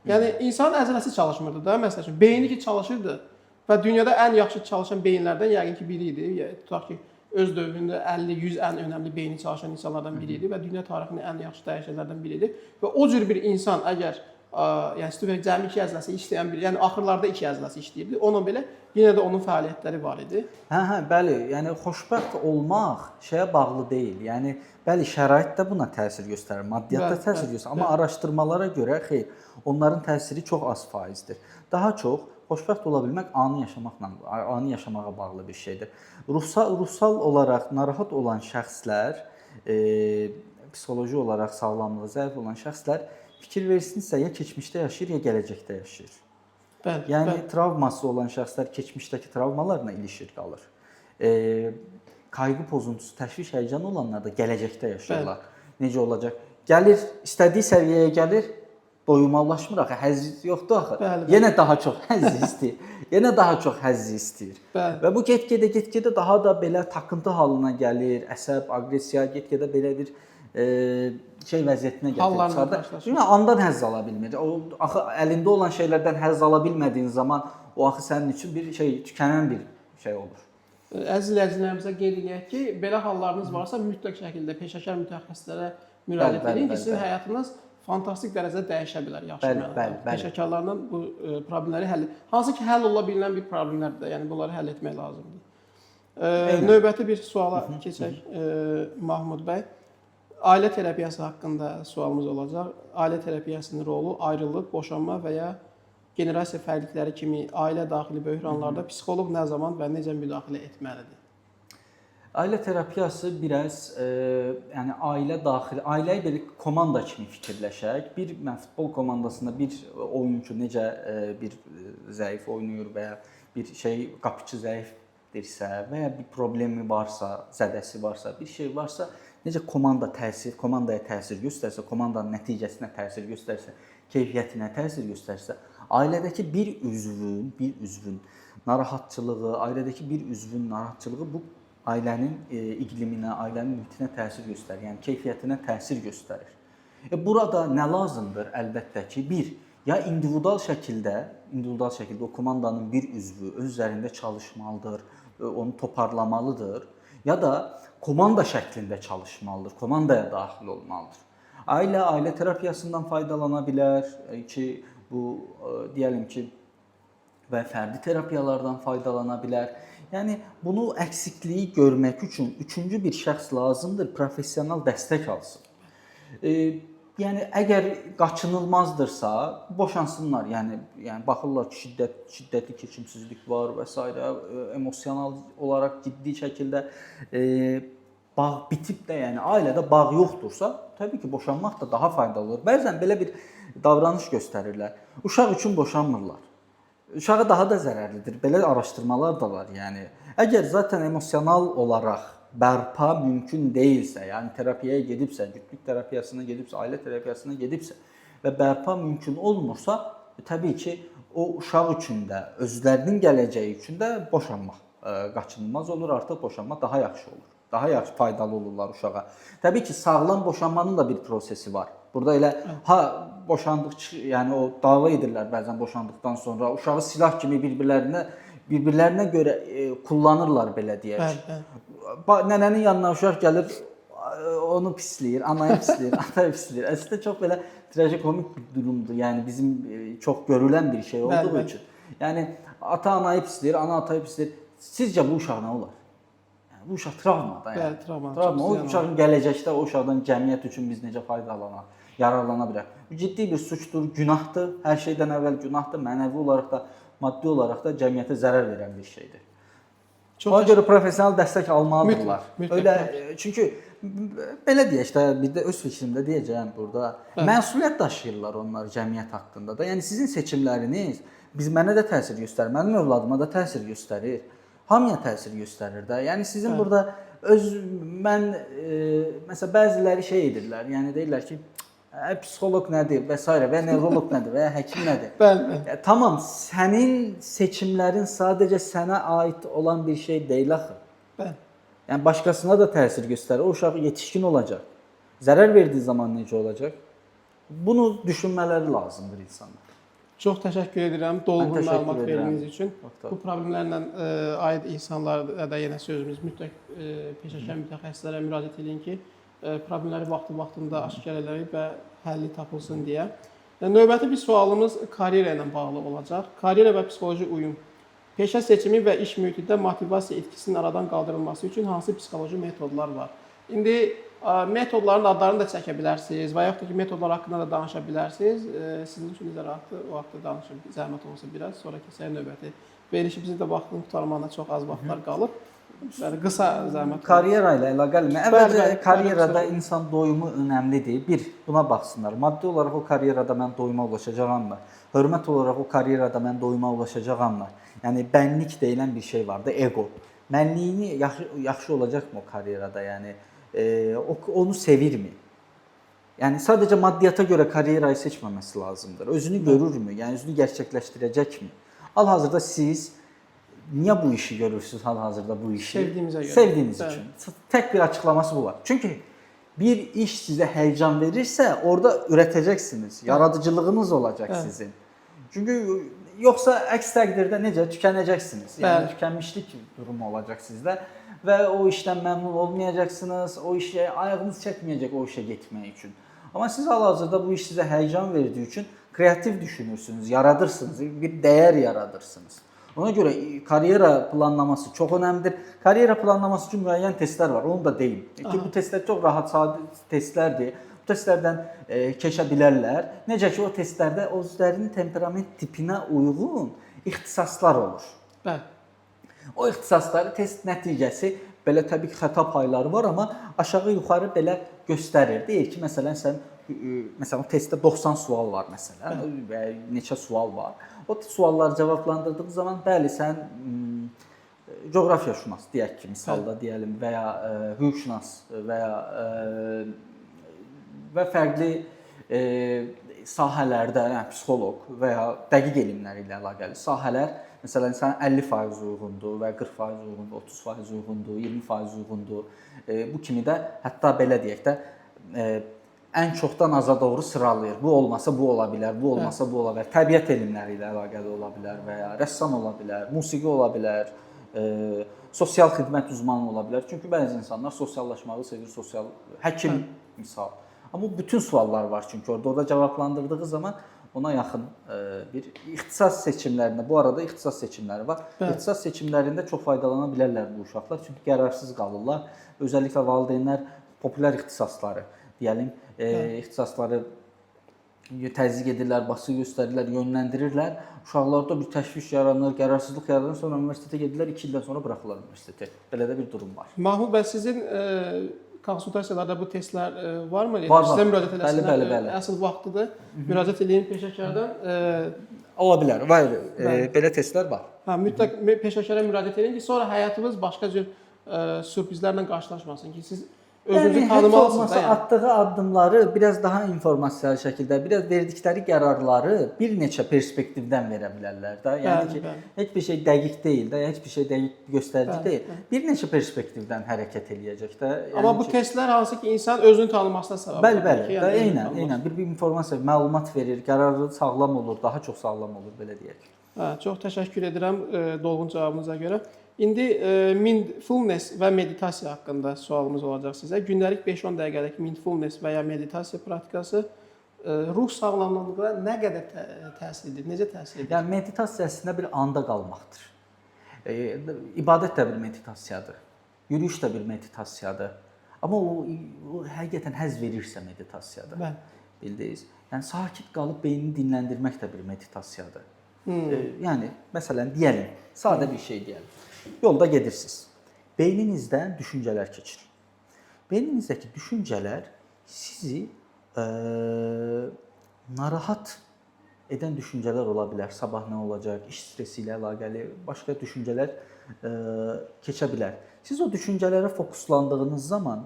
Yəni insanın əzələsi çalışmırdı da, məsəl üçün beyni ki çalışırdı. Və dünyada ən yaxşı çalışan beyinlərdən yəqin ki biri idi. Tutaq ki, öz dövründə 50-100 ən önəmli beyni çalışan insanlardan biri idi və dünya tarixini ən yaxşı dəyişənlərdən biri idi. Və o cür bir insan əgər yəni Steve cəmi 2 əzələsi işləyən biri, yəni axırlarda 2 əzələsi işləyirdi. Ona belə yenə də onun fəaliyyətləri var idi. Bəli, yəni xoşbəxt olmaq şeyə bağlı deyil. Yəni bəli, şərait də buna təsir göstərir, maddiyyat da təsir göstərir, amma araşdırmalara görə xeyr, onların təsiri çox az faizdir. Daha çox xoşbəxt ola bilmək anı yaşamağa bağlı bir şeydir. Ruhsal olaraq narahat olan şəxslər, psixoloji olaraq sağlamlığı zəif olan şəxslər fikir versinsə ya keçmişdə yaşayır, ya gələcəkdə yaşayır. Yəni travması olan şəxslər keçmişdəki travmalarla ilişir qalır. Qayğı pozuntusu, təşviş, həyəcan olanlar da gələcəkdə yaşayırlar. Necə olacaq? Gəlir, istədiyi səviyyəyə gəlir, doyumallaşmır axı, həzz yoxdur axı. Bəli, bəli. Yenə daha çox həzz istəyir. Yenə daha çox həzz istəyir. Bəli. Və bu get-gedə daha da belə takıntı halına gəlir, əsəb, aqressiya get-gedə belə bir vəziyyətinə gətirir. Hallarla qarşılaşır. Çünki andan həzz ala bilmir. O axı əlində olan şeylərdən həzz ala bilmədiyin zaman o axı sənin üçün bir tükənən bir şey olur. Əziz izləyicilərimizə qeyd edək ki, belə hallarınız varsa mütləq şəkildə peşəkar mütəxəssislərə müraciət edin ki, sizin həyatınız fantastik dərəcədə dəyişə bilər yaxşı mənada. Peşəkarlarla bu problemləri həll hansı ki həll ola bilən bir problemlərdir. Yəni bunları həll etmək lazımdır. Növbəti bir suala keçək Mahmud bəy. Ailə terapiyası haqqında sualımız olacaq. Ailə terapiyasının rolu ayrılıq, boşanma və ya generasiya fərqlikləri kimi ailə daxili böhranlarda psixoloq nə zaman və necə müdaxilə etməlidir? Ailə terapiyası biraz yəni ailəyə bir komanda kimi fikirləşək. Mən futbol komandasında bir oyunçu necə bir zəif oynayır və ya bir qapıçı zəifdirsə və ya bir problemi varsa, zədəsi varsa, bir şey varsa, necə komandaya təsir göstərsə, komandanın nəticəsinə təsir göstərsə, keyfiyyətinə təsir göstərsə, ailədəki bir üzvün narahatçılığı, ailədəki bir üzvün narahatçılığı bu ailənin iqliminə, ailənin mühitinə təsir göstərir, yəni keyfiyyətinə təsir göstərir. Burada nə lazımdır? Əlbəttə ki, ya individual şəkildə o komandanın bir üzvü öz üzərində çalışmalıdır, onu toparlamalıdır, ya da komanda şəklində çalışmalıdır, komandaya daxil olmalıdır. Ailə terapiyasından faydalana bilər ki, bu deyəlim ki, və fərdi terapiyalardan faydalana bilər. Yəni bunu əksikliyi görmək üçün üçüncü bir şəxs lazımdır, professional dəstək alsın. Yəni əgər qaçınılmazdırsa, boşansınlar. Yəni baxırlar ki, şiddətli keçimsizlik var və s. emosional olaraq ciddi şəkildə bağ bitib də, yəni ailədə bağ yoxdursa, təbii ki, boşanmaq da daha faydalı olur. Bəzən belə bir davranış göstərirlər. Uşaq üçün boşanmırlar. Uşağa daha da zərərlidir. Belə araşdırmalar da var. Yəni əgər zaten emosional olaraq bərpa mümkün deyilsə, yəni terapiyaya gedibsə, cütlük terapiyasına gedibsə, ailə terapiyasına gedibsə və bərpa mümkün olmursa, təbii ki, o uşaq üçün də, özlərinin gələcəyi üçün də boşanmaq qaçınılmaz olur. Artıq boşanma daha yaxşı olur. Daha yaxşı faydalı olurlar uşağa. Təbii ki, sağlam boşanmanın da bir prosesi var. Burada elə boşandıqca, yəni o dava edirlər bəzən boşandıqdan sonra, uşağı silah kimi bir-birlərinə görə kullanırlar, belə deyək. Nənənin yanına uşaq gəlir, onu pisləyir, anayı pisləyir, atayı pisləyir. Əslində çox belə trajikomik bir durumdur. Yəni bizim çox görülən bir şey olduğu üçün. Yəni ata anayı pisləyir, ana atayı pisləyir. Sizcə bu uşaq nə olar? Yəni bu uşaq travmadır. Bəli, travma. O uşağın gələcəkdə o uşaqdan cəmiyyət üçün biz necə faydalanaq, yararlana bilər. Bu ciddi bir suçdur, günahdır. Hər şeydən əvvəl günahdır. Mənəvi olaraq da, maddi olaraq da cəmiyyətə zərər verən bir şeydir. Ona görə professional dəstək almalıdırlar. Çünki belə deyək də, bir də öz fikrimdə deyəcəyəm burada. Məsuliyyət daşıyırlar onlar cəmiyyət haqqında da. Yəni sizin seçimləriniz mənə də təsir göstərir, mənim övladıma da təsir göstərir. Hamıya təsir göstərir də. Yəni sizin burada məsələn bəziləri edirlər. Yəni deyirlər ki, psixoloq nədir və s. və nevroloq nədir və ya həkim nədir? Bəli. Tamam, sənin seçimlərin sadəcə sənə aid olan bir şey deyil axı. Bəli. Yəni başqasına da təsir göstərir. O uşaq yetişkin olacaq. Zərər verdiyi zaman necə olacaq? Bunu düşünmələri lazımdır insanlar. Çox təşəkkür edirəm dolğun məlumat verdiyiniz üçün. Bu problemlərlə aid insanlara da yenə sözümüz mütləq peşəkar mütəxəssislərə müraciət edin ki, problemləri vaxtında aşkar edilib və həlli tapılsın deyə. Növbəti bir sualımız karyera ilə bağlı olacaq. Karyera və psixoloji uyum. Peşə seçimi və iş mühitində motivasiya etkisinin aradan qaldırılması üçün hansı psixoloji metodlar var? İndi metodların adlarını da çəkə bilərsiniz və yaxud da ki, metodlar haqqında da danışa bilərsiniz. Sizin üçün necə rahatdır, o haqda danışın, zəhmət olsa biraz, sonra keçək növbəti. Verilişimizin də vaxtının qurtarmağına çox az vaxtlar qalıb. Yəni qısa zəhmət. Karyera ilə əlaqəli. Əvvəlcə karyerada insan doyumu önəmlidir. Bir, buna baxsınlar. Maddi olaraq o karyerada mən doyuma ulaşacağam. Hörmət olaraq o karyerada mən doyuma ulaşacağam. Yəni bənlik deyilən bir şey var da, ego. Mənliyini yaxşı olacaqmı o karyerada? Yəni onu sevirmi? Yəni sadəcə maddiyyata görə karyerayı seçməməsi lazımdır. Özünü görürmü? Yəni özünü gerçəkləşdirəcəkmi? Hal-hazırda siz niyə bu işi görürsüz hal-hazırda bu işi? Sevdiyimizə görə. Sevdiyiniz Bəli. üçün. Tək bir açıqlaması bu var. Çünki bir iş sizə həyəcan verirsə, orada ürətəcəksiniz. Yaradıcılığınız olacaq sizin. Çünki yoxsa əks təqdirdə necə tükənəcəksiniz. Yəni tükənmişlik durumu olacaq sizdə və o işdən məmnun olmayacaqsınız. O işə ayağınız çəkməyəcək o işə getmək üçün. Amma siz hal-hazırda bu iş sizə həyəcan verdiyi üçün kreativ düşünürsünüz, yaradırsınız, bir dəyər yaradırsınız. Ona görə karyera planlaması çox önəmlidir. Karyera planlaması üçün müəyyən testlər var. Onu da deyim. Ki bu testlər çox rahat, sadə testlərdir. Bu testlərdən keçə bilərlər. Necə ki o testlərdə özlərinin temperament tipinə uyğun ixtisaslar olur. Bəli. O ixtisasları test nəticəsi belə təbii ki xəta payları var, amma aşağı-yuxarı belə göstərir. Deyir ki, məsələn sən məsələn o testdə 90 sual var məsələn və neçə sual var. O sualları cavablandırdığın zaman bəli sən coğrafiyaşünas deyək ki, misalda deyəlim və ya hüquqşünas və ya və fərqli sahələrdə, yəni psixoloq və ya dəqiq elmləri ilə əlaqəli sahələr məsələn sən 50% uyğundur və 40% uyğundur, 30% uyğundur, 20% uyğundur. Bu kimi də hətta belə deyək də ən çoxdan aza doğru sıralayır. Bu olmasa bu ola bilər, bu olmasa bu ola bilər. Təbiət elmləri ilə əlaqəli ola bilər və ya rəssam ola bilər, musiqi ola bilər, sosial xidmət uzmanı ola bilər. Çünki bəzi insanlar sosiallaşmağı sevir, sosial həkim misal. Amma bütün suallar var çünki orada cavablandırdığı zaman ona yaxın bir ixtisas seçimlərində, bu arada ixtisas seçimləri var. İxtisas seçimlərində çox faydalana bilərlər bu uşaqlar. Çünki qərarsız qalırlar. Özəlliklə valideynlər populyar ixtisasları, deyəlim, ixtisasları təzyiq edirlər, baskı göstərirlər, yönləndirirlər. Uşaqlarda bir təşviş yaranır, qərarsızlıq yaranır, sonra universitetə gedirlər, 2 ildən sonra buraxırlar universiteti. Belə də bir durum var. Mahmud bəy, sizin konsultasiyalarda bu testlər varmı? Var. Sizə müraciət eləsinlər. Bəli. Əsl vaxtıdır. Müraciət eləyin peşəkardan. Ola bilər. Var. Belə testlər var. Mütləq peşəkara müraciət edin ki, sonra həyatınız başqa cür sürprizlərlə qarşılaşmasın ki, siz özünüzü tanımalısınız. Yəni atdığı addımları biraz daha informasiyalı şəkildə, biraz verdikləri qərarları bir neçə perspektivdən verə bilərlər də. Yəni ki, heç bir şey dəqiq deyil də, heç bir şey dəqiq göstərici deyil. Bir neçə perspektivdən hərəkət eləyəcək də. Amma bu testlər hansı ki, insan özünü tanımasına səbəb olur. Bəli. Eynən bir informasiya, məlumat verir, qərarı sağlam olur, daha çox sağlam olur belə deyək. Çox təşəkkür edirəm dolğun cavabınıza görə. İndi mindfulness və meditasiya haqqında sualımız olacaq sizə. Gündəlik 5-10 dəqiqəlik mindfulness və ya meditasiya praktikası ruh sağlamlığına nə qədər təsir edir, necə təsir edir? Yəni meditasiya əslində bir anda qalmaqdır. İbadət də bir meditasiyadır. Yürüyüş də bir meditasiyadır. Amma o həqiqətən həzz verirsə meditasiyadır. Bəli. Bildiniz? Yəni sakit qalıb beynini dinləndirmək də bir meditasiyadır. Yəni məsələn deyəlim, sadə bir şey deyəlim. Yolda gedirsiniz. Beyninizdən düşüncələr keçir. Beyninizdəki düşüncələr sizi narahat edən düşüncələr ola bilər. Sabah nə olacaq, iş stresi ilə əlaqəli başqa düşüncələr keçə bilər. Siz o düşüncələrə fokuslandığınız zaman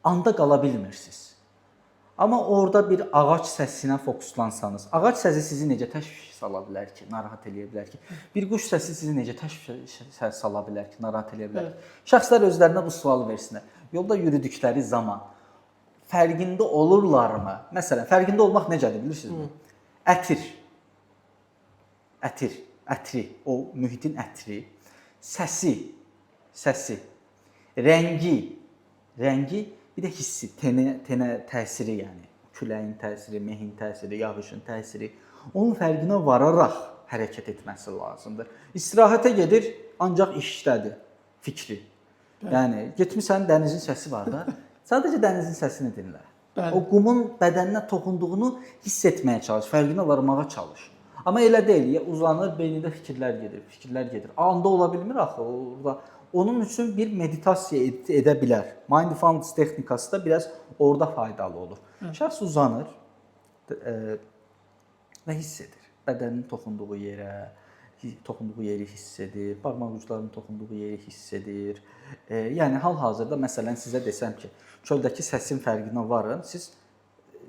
anda qala bilmirsiniz. Amma orada bir ağac səsinə fokuslansanız, ağac səsi sizi necə təşviş sala bilər ki, narahat eləyə bilər ki, bir quş səsi sizi necə təşviş sala bilər ki, narahat eləyə bilər ki. Şəxslər özlərinə bu sualı versinlər. Yolda yürüdükləri zaman fərqində olurlarmı? Məsələn, fərqində olmaq necədir bilirsinizmi? Ətri, o mühitin ətri, səsi, rəngi, bir də hissi, tenə təsiri, yəni küləyin təsiri, mehin təsiri, yağışın təsiri. Onun fərqinə vararaq hərəkət etməsi lazımdır. İstirahətə gedir, ancaq işdədir fikri. Yəni getmisən, dənizin səsi var da, sadəcə dənizin səsini dinlə. O qumun bədəninə toxunduğunu hiss etməyə çalış, fərqinə varmağa çalış. Amma elə deyil, uzanır, beynində fikirlər gedir. Anda ola bilmir axı orada. Onun üçün bir meditasiya edə bilər. Mindfulness texnikası da biraz orada faydalı olur. Şəxs uzanır və hiss edir. Bədənin toxunduğu yerə, toxunduğu yeri hiss edir, barmaq uclarının toxunduğu yeri hiss edir. Yəni hal-hazırda məsələn sizə desəm ki, çöldəki səsin fərqinə varın, siz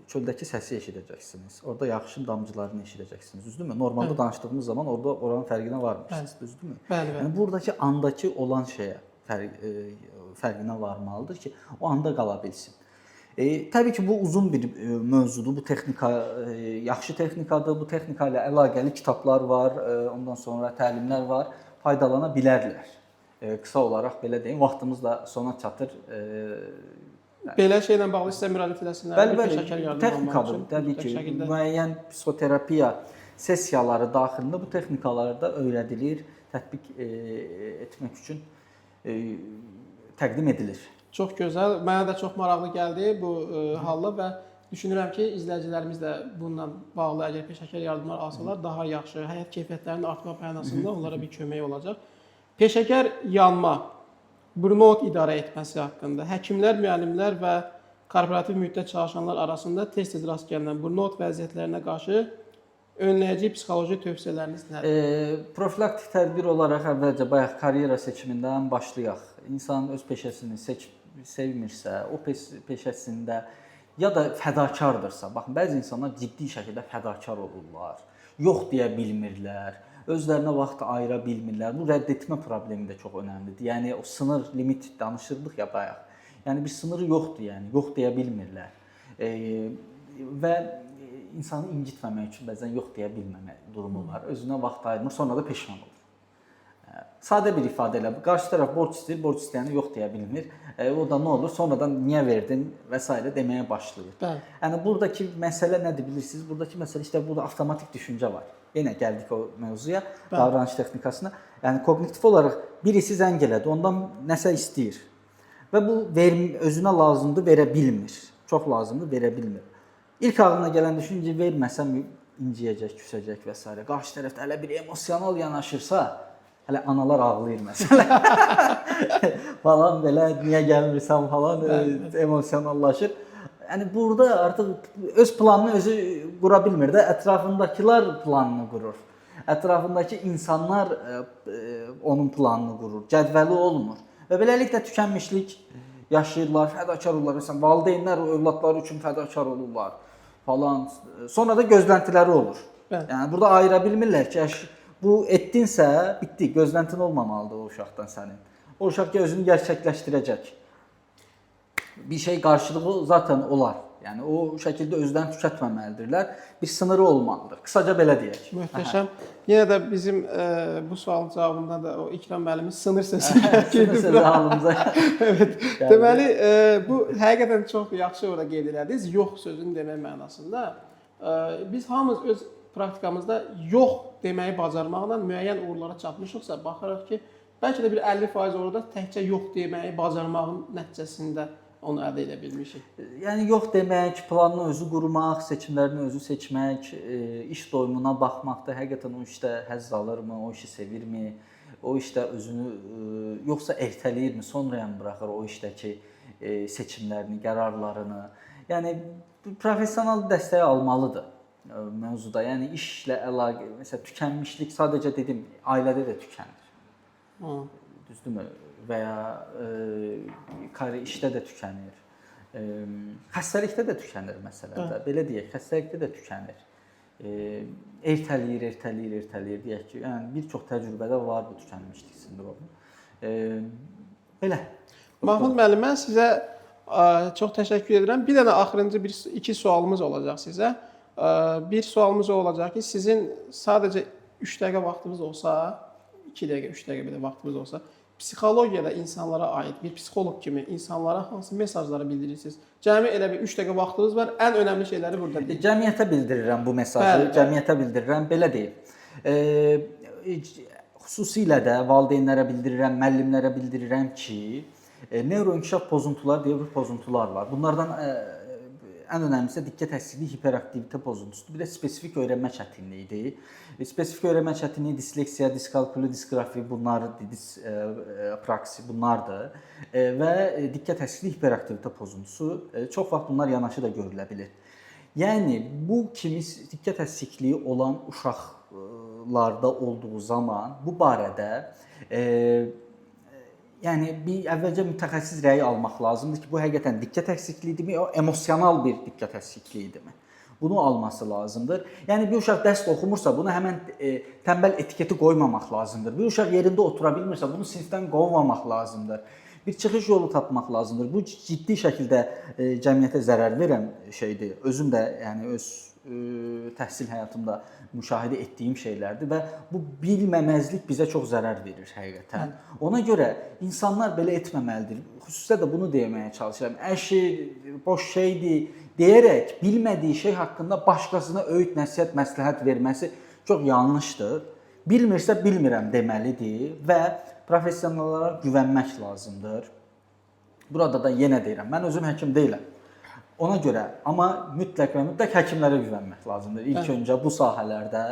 çöldəki səsi eşidəcəksiniz. Orada yağışın damcılarını eşidəcəksiniz. Düzdürmü? Normalda danışdığımız zaman orada oranın fərqinə varmırsınız, düzdürmü? Bəli, bəli. Yəni buradakı andakı olan şeyə fərqinə varmalıdır ki, o anda qala bilsin. Təbii ki, bu uzun bir mövzudur. Bu texnika yaxşı texnikadır. Bu texnika ilə əlaqəli kitablar var, ondan sonra təlimlər var. Faydalana bilərlər. Qısa olaraq belə deyim, vaxtımız da sona çatır. Belə şeylə bağlı sizə müraciət eləsinlər. Bəli, texnikadır. Təbii ki, müəyyən psixoterapiya sessiyaları daxilində bu texnikalar da öyrədilir, tətbiq etmək üçün təqdim edilir. Çox gözəl. Mənə də çox maraqlı gəldi bu hallar və düşünürəm ki, izləyicilərimiz də bununla bağlı əgər peşəkar yardımlar alsalar daha yaxşı, həyat keyfiyyətlərinin artma mənasında onlara bir kömək olacaq. Peşəkar yanma, burnout idarə etməsi haqqında həkimlər, müəllimlər və korporativ mühitdə çalışanlar arasında tez-tez rast gəlinən burnout vəziyyətlərinə qarşı önləyici psixoloji tövsiyələriniz nədir? Profilaktik tədbir olaraq əvvəlcə bayaq karyera seçimindən başlayaq. İnsan öz peşəsini sevmirsə, o peşəsində ya da fədakardırsa, baxın, bəzi insanlar ciddi şəkildə fədakar olurlar, yox deyə bilmirlər, özlərinə vaxt ayıra bilmirlər. Bu rədd etmə problemi də çox önəmlidir. Yəni o sınır, limit danışırdıq ya bayaq. Yəni bir sınırı yoxdur, yəni yox deyə bilmirlər. Və insanı incitməmək üçün bəzən yox deyə bilməmə durumu var. Özünə vaxt ayırmır, sonra da peşman olur. Sadə bir ifadə ilə, qarşı tərəf borc istəyir, borc istəyəni yox deyə bilmir. O da nə olur? Sonradan niyə verdin və s. deməyə başlayır. Bəli. Yəni buradakı məsələ nədir bilirsiniz? Buradakı məsələ işte burada avtomatik düşüncə var. Yenə gəldik o mövzuya, davranış texnikasına. Yəni koqnitiv olaraq birisi zəng elədi, ondan nəsə istəyir. Və bu özünə lazımdır, verə bilmir. Çox lazımdır, verə bilmir. İlk ağlına gələn düşüncə verməsəm inciyəcək, küsəcək və s. Qarşı tərəfdə hələ bir emosional yanaşırsa, hələ analar ağlayır məsələn. Falan belə niyə gəlmirsən falan emosionallaşır. Yəni burada artıq öz planını özü qura bilmir də, ətrafındakılar planını qurur. Ətrafındakı insanlar onun planını qurur. Cədvəli olmur. Və beləliklə tükənmişlik yaşayırlar, fədakar olurlar. Məsələn, valideynlər övladları üçün fədakar olurlar falan. Sonra da gözləntiləri olur. Bəli. Yəni burada ayıra bilmirlər ki, bu etdinsə, bitdi. Gözləntin olmamalıdır o uşaqdan sənin. O uşaq ki, özünü gerçəkləşdirəcək. Bir şey qarşılığı zaten olar. Yəni o şəkildə özlərini tükətməməlidirlər. Bir sınırı olmalıdır. Qısaca belə deyək. Möhtəşəm. Yenə də bizim bu sualın cavabında da o İkram müəllimiz sınır səsi Sınır sözü halımıza. Evet. Deməli, bu həqiqətən çox yaxşı orada qeyd elədiniz. Yox sözünü demək mənasında. Biz hamımız öz praktikamızda yox deməyi bacarmaqla müəyyən uğurlara çatmışıqsa, baxaraq ki, bəlkə də bir 50% orada təkcə yox deməyi bacarmağın nəticəsində onu əldə edə bilmişik. Yəni yox demək, planını özü qurmaq, seçimlərini özü seçmək, iş doyumuna baxmaqda həqiqətən o işdə həzz alırmı, o işi sevirmi, o işdə özünü yoxsa ertələyirmi, sonraya mı buraxır o işdəki seçimlərini, qərarlarını. Yəni professional dəstək almalıdır mövzuda. Yəni işlə əlaqə, məsələn, tükənmişlik sadəcə dedim, ailədə də tükənir. Düzdürmü? Və ya işdə də tükənir. Xəstəlikdə də tükənir məsələn də. Belə deyək, xəstəlikdə də tükənir. Ertələyir deyək ki, yəni bir çox təcrübədə var bu tükənmişlik sindromu. Belə. Mahmud müəllim, mən sizə çox təşəkkür edirəm. Bir dənə axırıncı iki sualımız olacaq sizə. Bir sualımız olacaq ki, sizin sadəcə 3 dəqiqə vaxtınız olsa, 2 dəqiqə, 3 dəqiqə belə vaxtınız olsa, psixologiyada insanlara aid bir psixoloq kimi insanlara hansı mesajları bildirirsiniz? Cəmi elə bir 3 dəqiqə vaxtınız var, ən önəmli şeyləri burada deyil. Cəmiyyətə bildirirəm bu mesajı, cəmiyyətə bildirirəm, belə deyim. Xüsusilə də valideynlərə bildirirəm, müəllimlərə bildirirəm ki, neuroinkişaf pozuntuları deyə bir pozuntular var. Bunlardan ən önəmlisi diqqət eksikliyi, hiperaktivite pozuntusudur. Bir də spesifik öyrənmə çətinliyidir. Spesifik öyrənmə çətinliyi disleksiya, diskalkuli, disqrafi, bunlardır, dispraksi bunlardır. Və diqqət eksikliyi, hiperaktivite pozuntusu çox vaxt bunlar yanaşı da görülə bilir. Yəni bu kimi diqqət eksikliyi olan uşaq larda olduğu zaman bu barədə yəni bir əvvəlcə mütəxəssis rəyi almaq lazımdır ki, bu həqiqətən diqqət əksikliyidirmi, o emosional bir diqqət əksikliyidirmi? Bunu alması lazımdır. Yəni bir uşaq dərs oxumursa, bunu həmən tənbəl etiketi qoymamaq lazımdır. Bir uşaq yerində otura bilmirsə, bunu sinifdən qovmamaq lazımdır. Bir çıxış yolu tapmaq lazımdır. Bu ciddi şəkildə cəmiyyətə zərər verən şeydir. Özüm də yəni öz təhsil həyatımda müşahidə etdiyim şeylərdir və bu bilməməzlik bizə çox zərər verir həqiqətən. Ona görə insanlar belə etməməlidir. Xüsusilə də bunu deməyə çalışıram. Əşi, boş şeydir deyərək bilmədiyi şey haqqında başqasına öyüd, nəsihət, məsləhət verməsi çox yanlışdır. Bilmirsə bilmirəm deməlidir və professionallara güvənmək lazımdır. Burada da yenə deyirəm, mən özüm həkim deyiləm. Ona görə, amma mütləq və mütləq həkimlərə güvənmək lazımdır. İlk öncə bu sahələrdə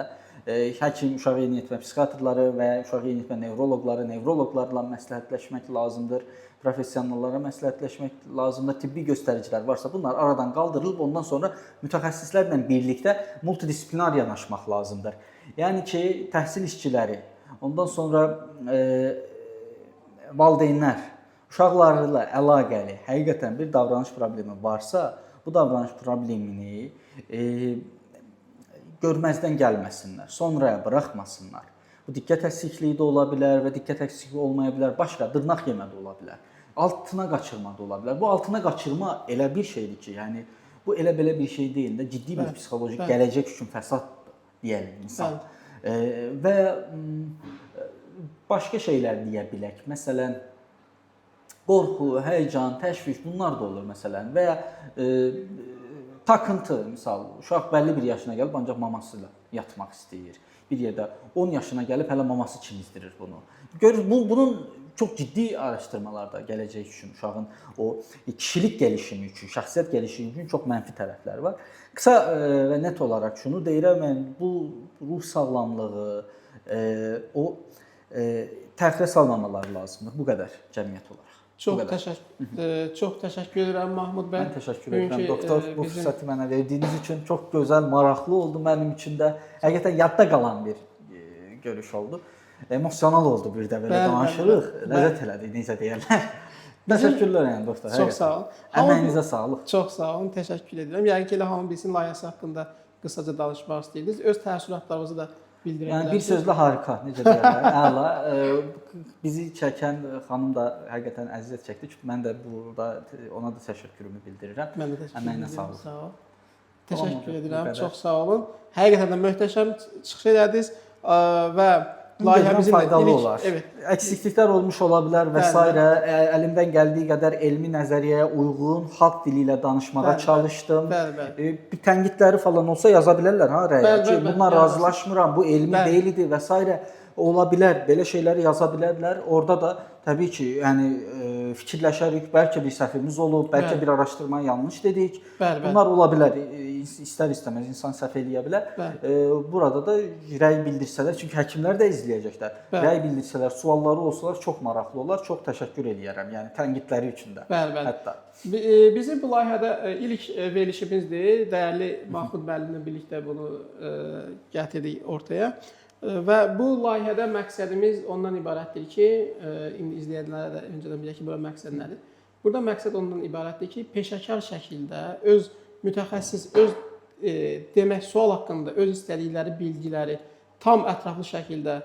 həkim, uşaq yeniyetmə psixiatrları və uşaq yeniyetmə nevroloqlarla məsləhətləşmək lazımdır. Professionallara məsləhətləşmək lazımdır. Tibbi göstəricilər varsa bunlar aradan qaldırılıb ondan sonra mütəxəssislərlə birlikdə multidisiplinar yanaşmaq lazımdır. Yəni ki, təhsil işçiləri, ondan sonra valideynlər, uşaqları ilə əlaqəli həqiqətən bir davranış problemi varsa, bu davranış problemini görməzdən gəlməsinlər, sonraya buraxmasınlar. Bu diqqət əksikliyi də ola bilər və diqqət əksikliyi olmaya bilər, başqa dırnaq yemə də ola bilər. Altına qaçırma da ola bilər. Bu altına qaçırma elə bir şeydir ki, yəni bu elə belə bir şey deyil də, ciddi bir psixoloji gələcək üçün fəsaddır deyəlim insan. Və başqa şeylər deyə bilək. Məsələn, qorxu, həyəcan, təşviş bunlar da olur məsələn və ya takıntı, misal uşaq bəlli bir yaşına gəlib ancaq maması ilə yatmaq istəyir. Bir yerdə 10 yaşına gəlib hələ maması çimizdirir bunu. Bunun çox ciddi araşdırmalar da gələcək üçün uşağın o kişilik gəlişimi üçün, şəxsiyyət gəlişimi üçün çox mənfi tərəfləri var. Qısa və net olaraq şunu deyirəm, mən bu ruh sağlamlığı o təxirə salmamalar lazımdır. Bu qədər cəmiyyət olaraq. Çox təşəkkür edirəm Mahmud bəy. Mən təşəkkür edirəm doktor. Bu fürsəti mənə verdiyiniz üçün çox gözəl, maraqlı oldu mənim üçün də. Həqiqətən yadda qalan bir görüş oldu. Emosional oldu bir də belə danışırıq. Ləzzət elədi, necə deyirlər. Təşəkkürlər yəni dostlar. Çox sağ olun. Əməyinizə sağlıq. Çox sağ olun, təşəkkür edirəm. Yəni ki, elə hamı bilsin layihəsi haqqında qısaca danışmaq istəyirdiniz. Öz təəssüratlarınızı da bildirə bilərsiniz. Yəni bir sözlə harika, necə deyirlər, əla. Bizi çəkən xanım da həqiqətən əziyyət çəkdi. Mən də burada ona da təşəkkürümü bildirirəm. Mən də təşəkkür edirəm. Əməyinə sağlıq. Sağ ol. Təşəkkür edirəm. Çox sağ olun. Həqiqətən də möhtəşəm çıxış elədiniz və layihəmizin faydalı olar. Evet. Əksikliklər olmuş ola bilər və s. Əlimdən gəldiyi qədər elmi nəzəriyyəyə uyğun xalq dili ilə danışmağa çalışdım. Bir tənqidləri falan olsa yaza bilərlər ha rəyə ki, bununla razılaşmıram, bu elmi deyildi və s. ola bilər. Belə şeyləri yaza bilərlər. Orada da təbii ki, yəni fikirləşərik, bəlkə bir səhvimiz olub, bəlkə bir araşdırmayı yanlış dedik. Bunlar ola bilər. İstər-istəməz insan səhv eləyə bilər. Burada da rəy bildirsələr, çünki həkimlər də izləyəcəklər. Rəy bildirsələr, sualları olsalar çox maraqlı olar. Çox təşəkkür edirəm. Yəni tənqidləri üçün də. Hətta. Bizim bu layihədə ilk verilişimizdir. Dəyərli Mahmud müəllimlə birlikdə bunu gətirdik ortaya. Və bu layihədə məqsədimiz ondan ibarətdir ki, indi izləyənlərə də öncədən bilək ki, bura məqsəd nədir? Burada məqsəd ondan ibarətdir ki, peşəkar şəkildə öz mütəxəssis, öz demək sual haqqında öz istədikləri, bilgiləri tam ətraflı şəkildə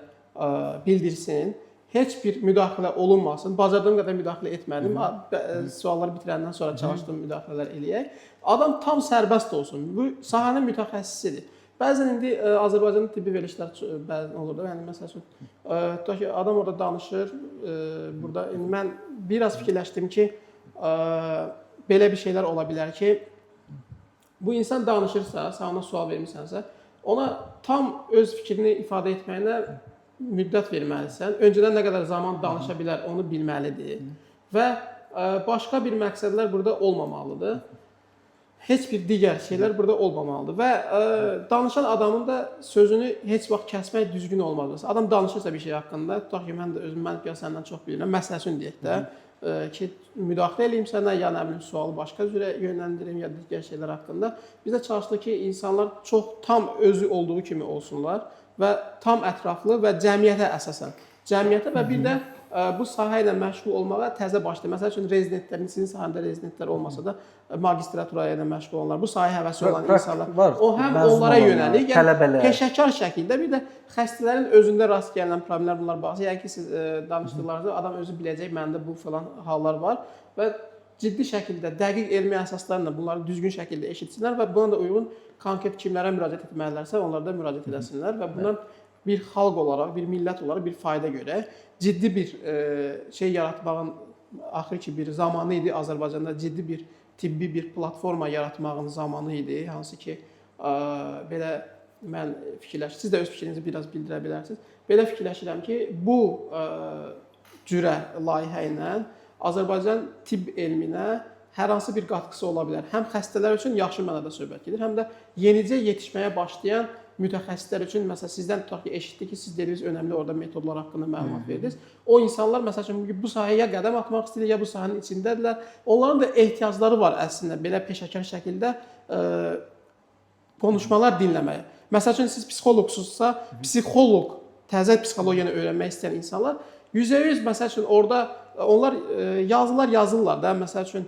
bildirsin. Heç bir müdaxilə olunmasın. Bacardığım qədər müdaxilə etmədim. Sualları bitirəndən sonra çalışdım müdaxilələr eləyək. Adam tam sərbəst olsun. Bu sahənin mütəxəssisidir. Bəzən indi Azərbaycanda tibbi verilişlər bəzən olur da. Yəni məsəl üçün tutaq ki, adam orada danışır. Burada mən biraz fikirləşdim ki, belə bir şeylər ola bilər ki, bu insan danışırsa, sən ona sual vermisənsə, ona tam öz fikrini ifadə etməyinə müddət verməlisən. Öncədən nə qədər zaman danışa bilər, onu bilməlidir. Və başqa bir məqsədlər burada olmamalıdır. Heç bir digər şeylər burada olmamalıdır. Və danışan adamın da sözünü heç vaxt kəsmək düzgün olmaz. Adam danışırsa bir şey haqqında, tutaq ki, mən də özüm səndən çox bilirəm, məsələsini deyək də, ki, müdaxilə edeyim sənə, ya nə bilim, sualı başqa üzrə yönləndirim, ya digər şeylər haqqında. Biz də çalışdıq ki, insanlar çox tam özü olduğu kimi olsunlar və tam ətraflı və cəmiyyətə əsasən. Cəmiyyətə və bir də bu sahə ilə məşğul olmağa təzə başlayır. Məsəl üçün rezidentlərin, sizin sahəndə rezidentlər olmasa da magistraturaya ilə məşğul olanlar, bu sahəyə həvəsi olan insanlar, o həm onlara yönəlik, yəni peşəkar şəkildə, bir də xəstələrin özündə rast gələn problemlər bunlar baxsa, yəni ki, siz danışdıqlarınızda adam özü biləcək, məndə bu falan hallar var və ciddi şəkildə dəqiq elmi əsaslarla bunları düzgün şəkildə eşitsinlər və buna da uyğun konkret kimlərə müraciət etməlilərsə, onlara da müraciət edəsinlər və bundan bir xalq olaraq, bir millət olaraq bir fayda görək. Ciddi bir şey yaratmağın axır ki bir zamanı idi. Azərbaycanda ciddi bir tibbi bir platforma yaratmağın zamanı idi. Hansı ki belə mən fikirləşirəm. Siz də öz fikrinizi biraz bildirə bilərsiniz. Belə fikirləşirəm ki, bu cürə layihə ilə Azərbaycan tibb elminə hər hansı bir qatqısı ola bilər. Həm xəstələr üçün yaxşı mənada söhbət gedir, həm də yenicə yetişməyə başlayan mütəxəssislər üçün, məsələn, sizdən tutaq ki, eşitdik ki, siz dediniz önəmli orada metodlar haqqında məlumat verdiniz. O insanlar, məsəl üçün, bu sahəyə qədəm atmaq istəyirlər, ya bu sahənin içindədirlər. Onların da ehtiyacları var əslində belə peşəkar şəkildə konuşmalar dinləməyə. Məsəl üçün, siz psixoloqsunuzsa, psixoloq, təzə psixologiyanı öyrənmək istəyən insanlar %100, məsəl üçün, orada onlar yazırlar da, məsəl üçün,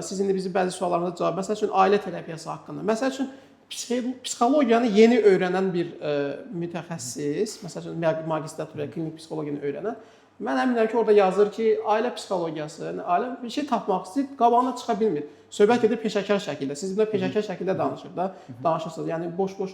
sizin də bizim bəzi suallarınıza cavab, məsəl üçün, ailə terapiyası haqqında. Məsəl üçün, psixologiyanı yeni öyrənən bir mütəxəssis, məsəl üçün, magistratura, klinik psixologiyanı öyrənən, mən əminəm ki, orada yazır ki, ailə psixologiyası, ailə bir şey tapmaq istəyir, qabağına çıxa bilmir. Söhbət edir peşəkar şəkildə. Siz buna peşəkar şəkildə danışırsınız. Yəni boş-boş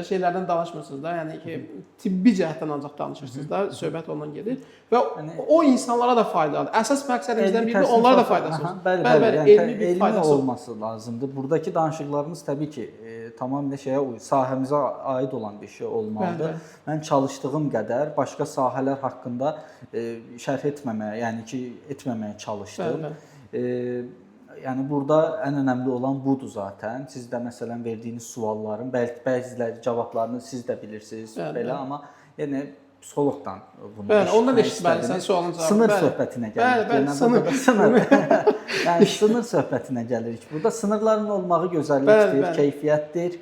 şeylərdən danışmırsınız da. Yəni ki, tibbi cəhətdən ancaq danışırsınız da. Söhbət ondan gedir və o insanlara da faydalıdır. Əsas məqsədimizdən biri də onlara da faydası olsun. Bəli, elmi bir faydası olması lazımdır. Buradakı danışıqlarımız təbii ki, tamamilə sahəmizə aid olan bir şey olmalıdır. Mən çalışdığım qədər başqa sahələr haqqında şərh etməməyə, yəni ki, etməməyə çalışdım. Yəni burada ən önəmli olan budur zaten. Siz də məsələn verdiyiniz sualların bəziləri cavablarını siz də bilirsiniz belə, amma yenə psixoloqdan bunu eşitmək. Bəli, ondan eşitməlisən sualın cavabını. Sınır söhbətinə gəlirik. Bəli, sınır. Yəni sınır söhbətinə gəlirik. Burada sınırların olmağı gözəllikdir, keyfiyyətdir,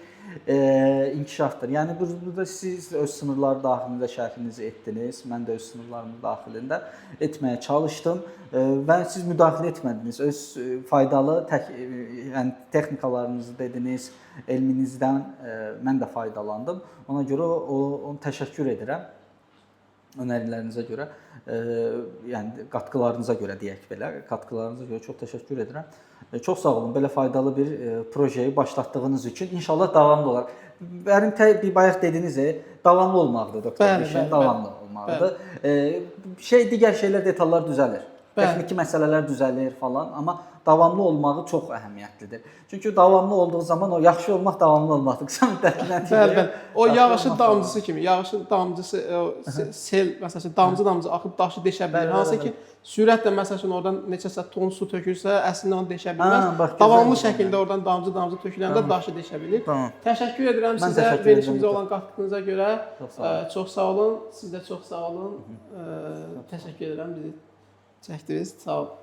inkişafdır. Yəni burada siz öz sınırları daxilində şərhinizi etdiniz. Mən də öz sınırlarımın daxilində etməyə çalışdım və siz müdaxilə etmədiniz. Öz faydalı yəni texnikalarınızı dediniz, elminizdən mən də faydalandım. Ona görə onu təşəkkür edirəm. Önərilərinizə görə, yəni qatqılarınıza görə deyək belə, qatqılarınıza görə çox təşəkkür edirəm. Çox sağ olun belə faydalı bir projeyi başlatdığınız üçün. İnşallah davamlı olar. Mənim bayaq dediniz, davamlı olmalıdır doktor, işin davamlı olmalıdır. Digər şeylər, detallar düzəlir. Texniki məsələlər düzəlir falan, amma davamlı olmağı çox əhəmiyyətlidir. Çünki davamlı olduğu zaman o yaxşı olmaq davamlı olmaqdır. Qısa müddətli nəticə. Bəli. O yağışın damcısı kimi. Yağışın damcısı sel məsələn damcı axıb daşı deşə bilər. Hansı ki sürətlə məsələn oradan neçəsə ton su tökülsə, əslində onu deşə bilməz. Davamlı şəkildə oradan damcı töküləndə daşı deşə bilir. Təşəkkür edirəm sizə verilişimizə olan qatqınıza görə. Çox sağ olun. Siz də çox sağ olun. Təşəkkür edirəm bizi çəkdiniz. Sağ olun.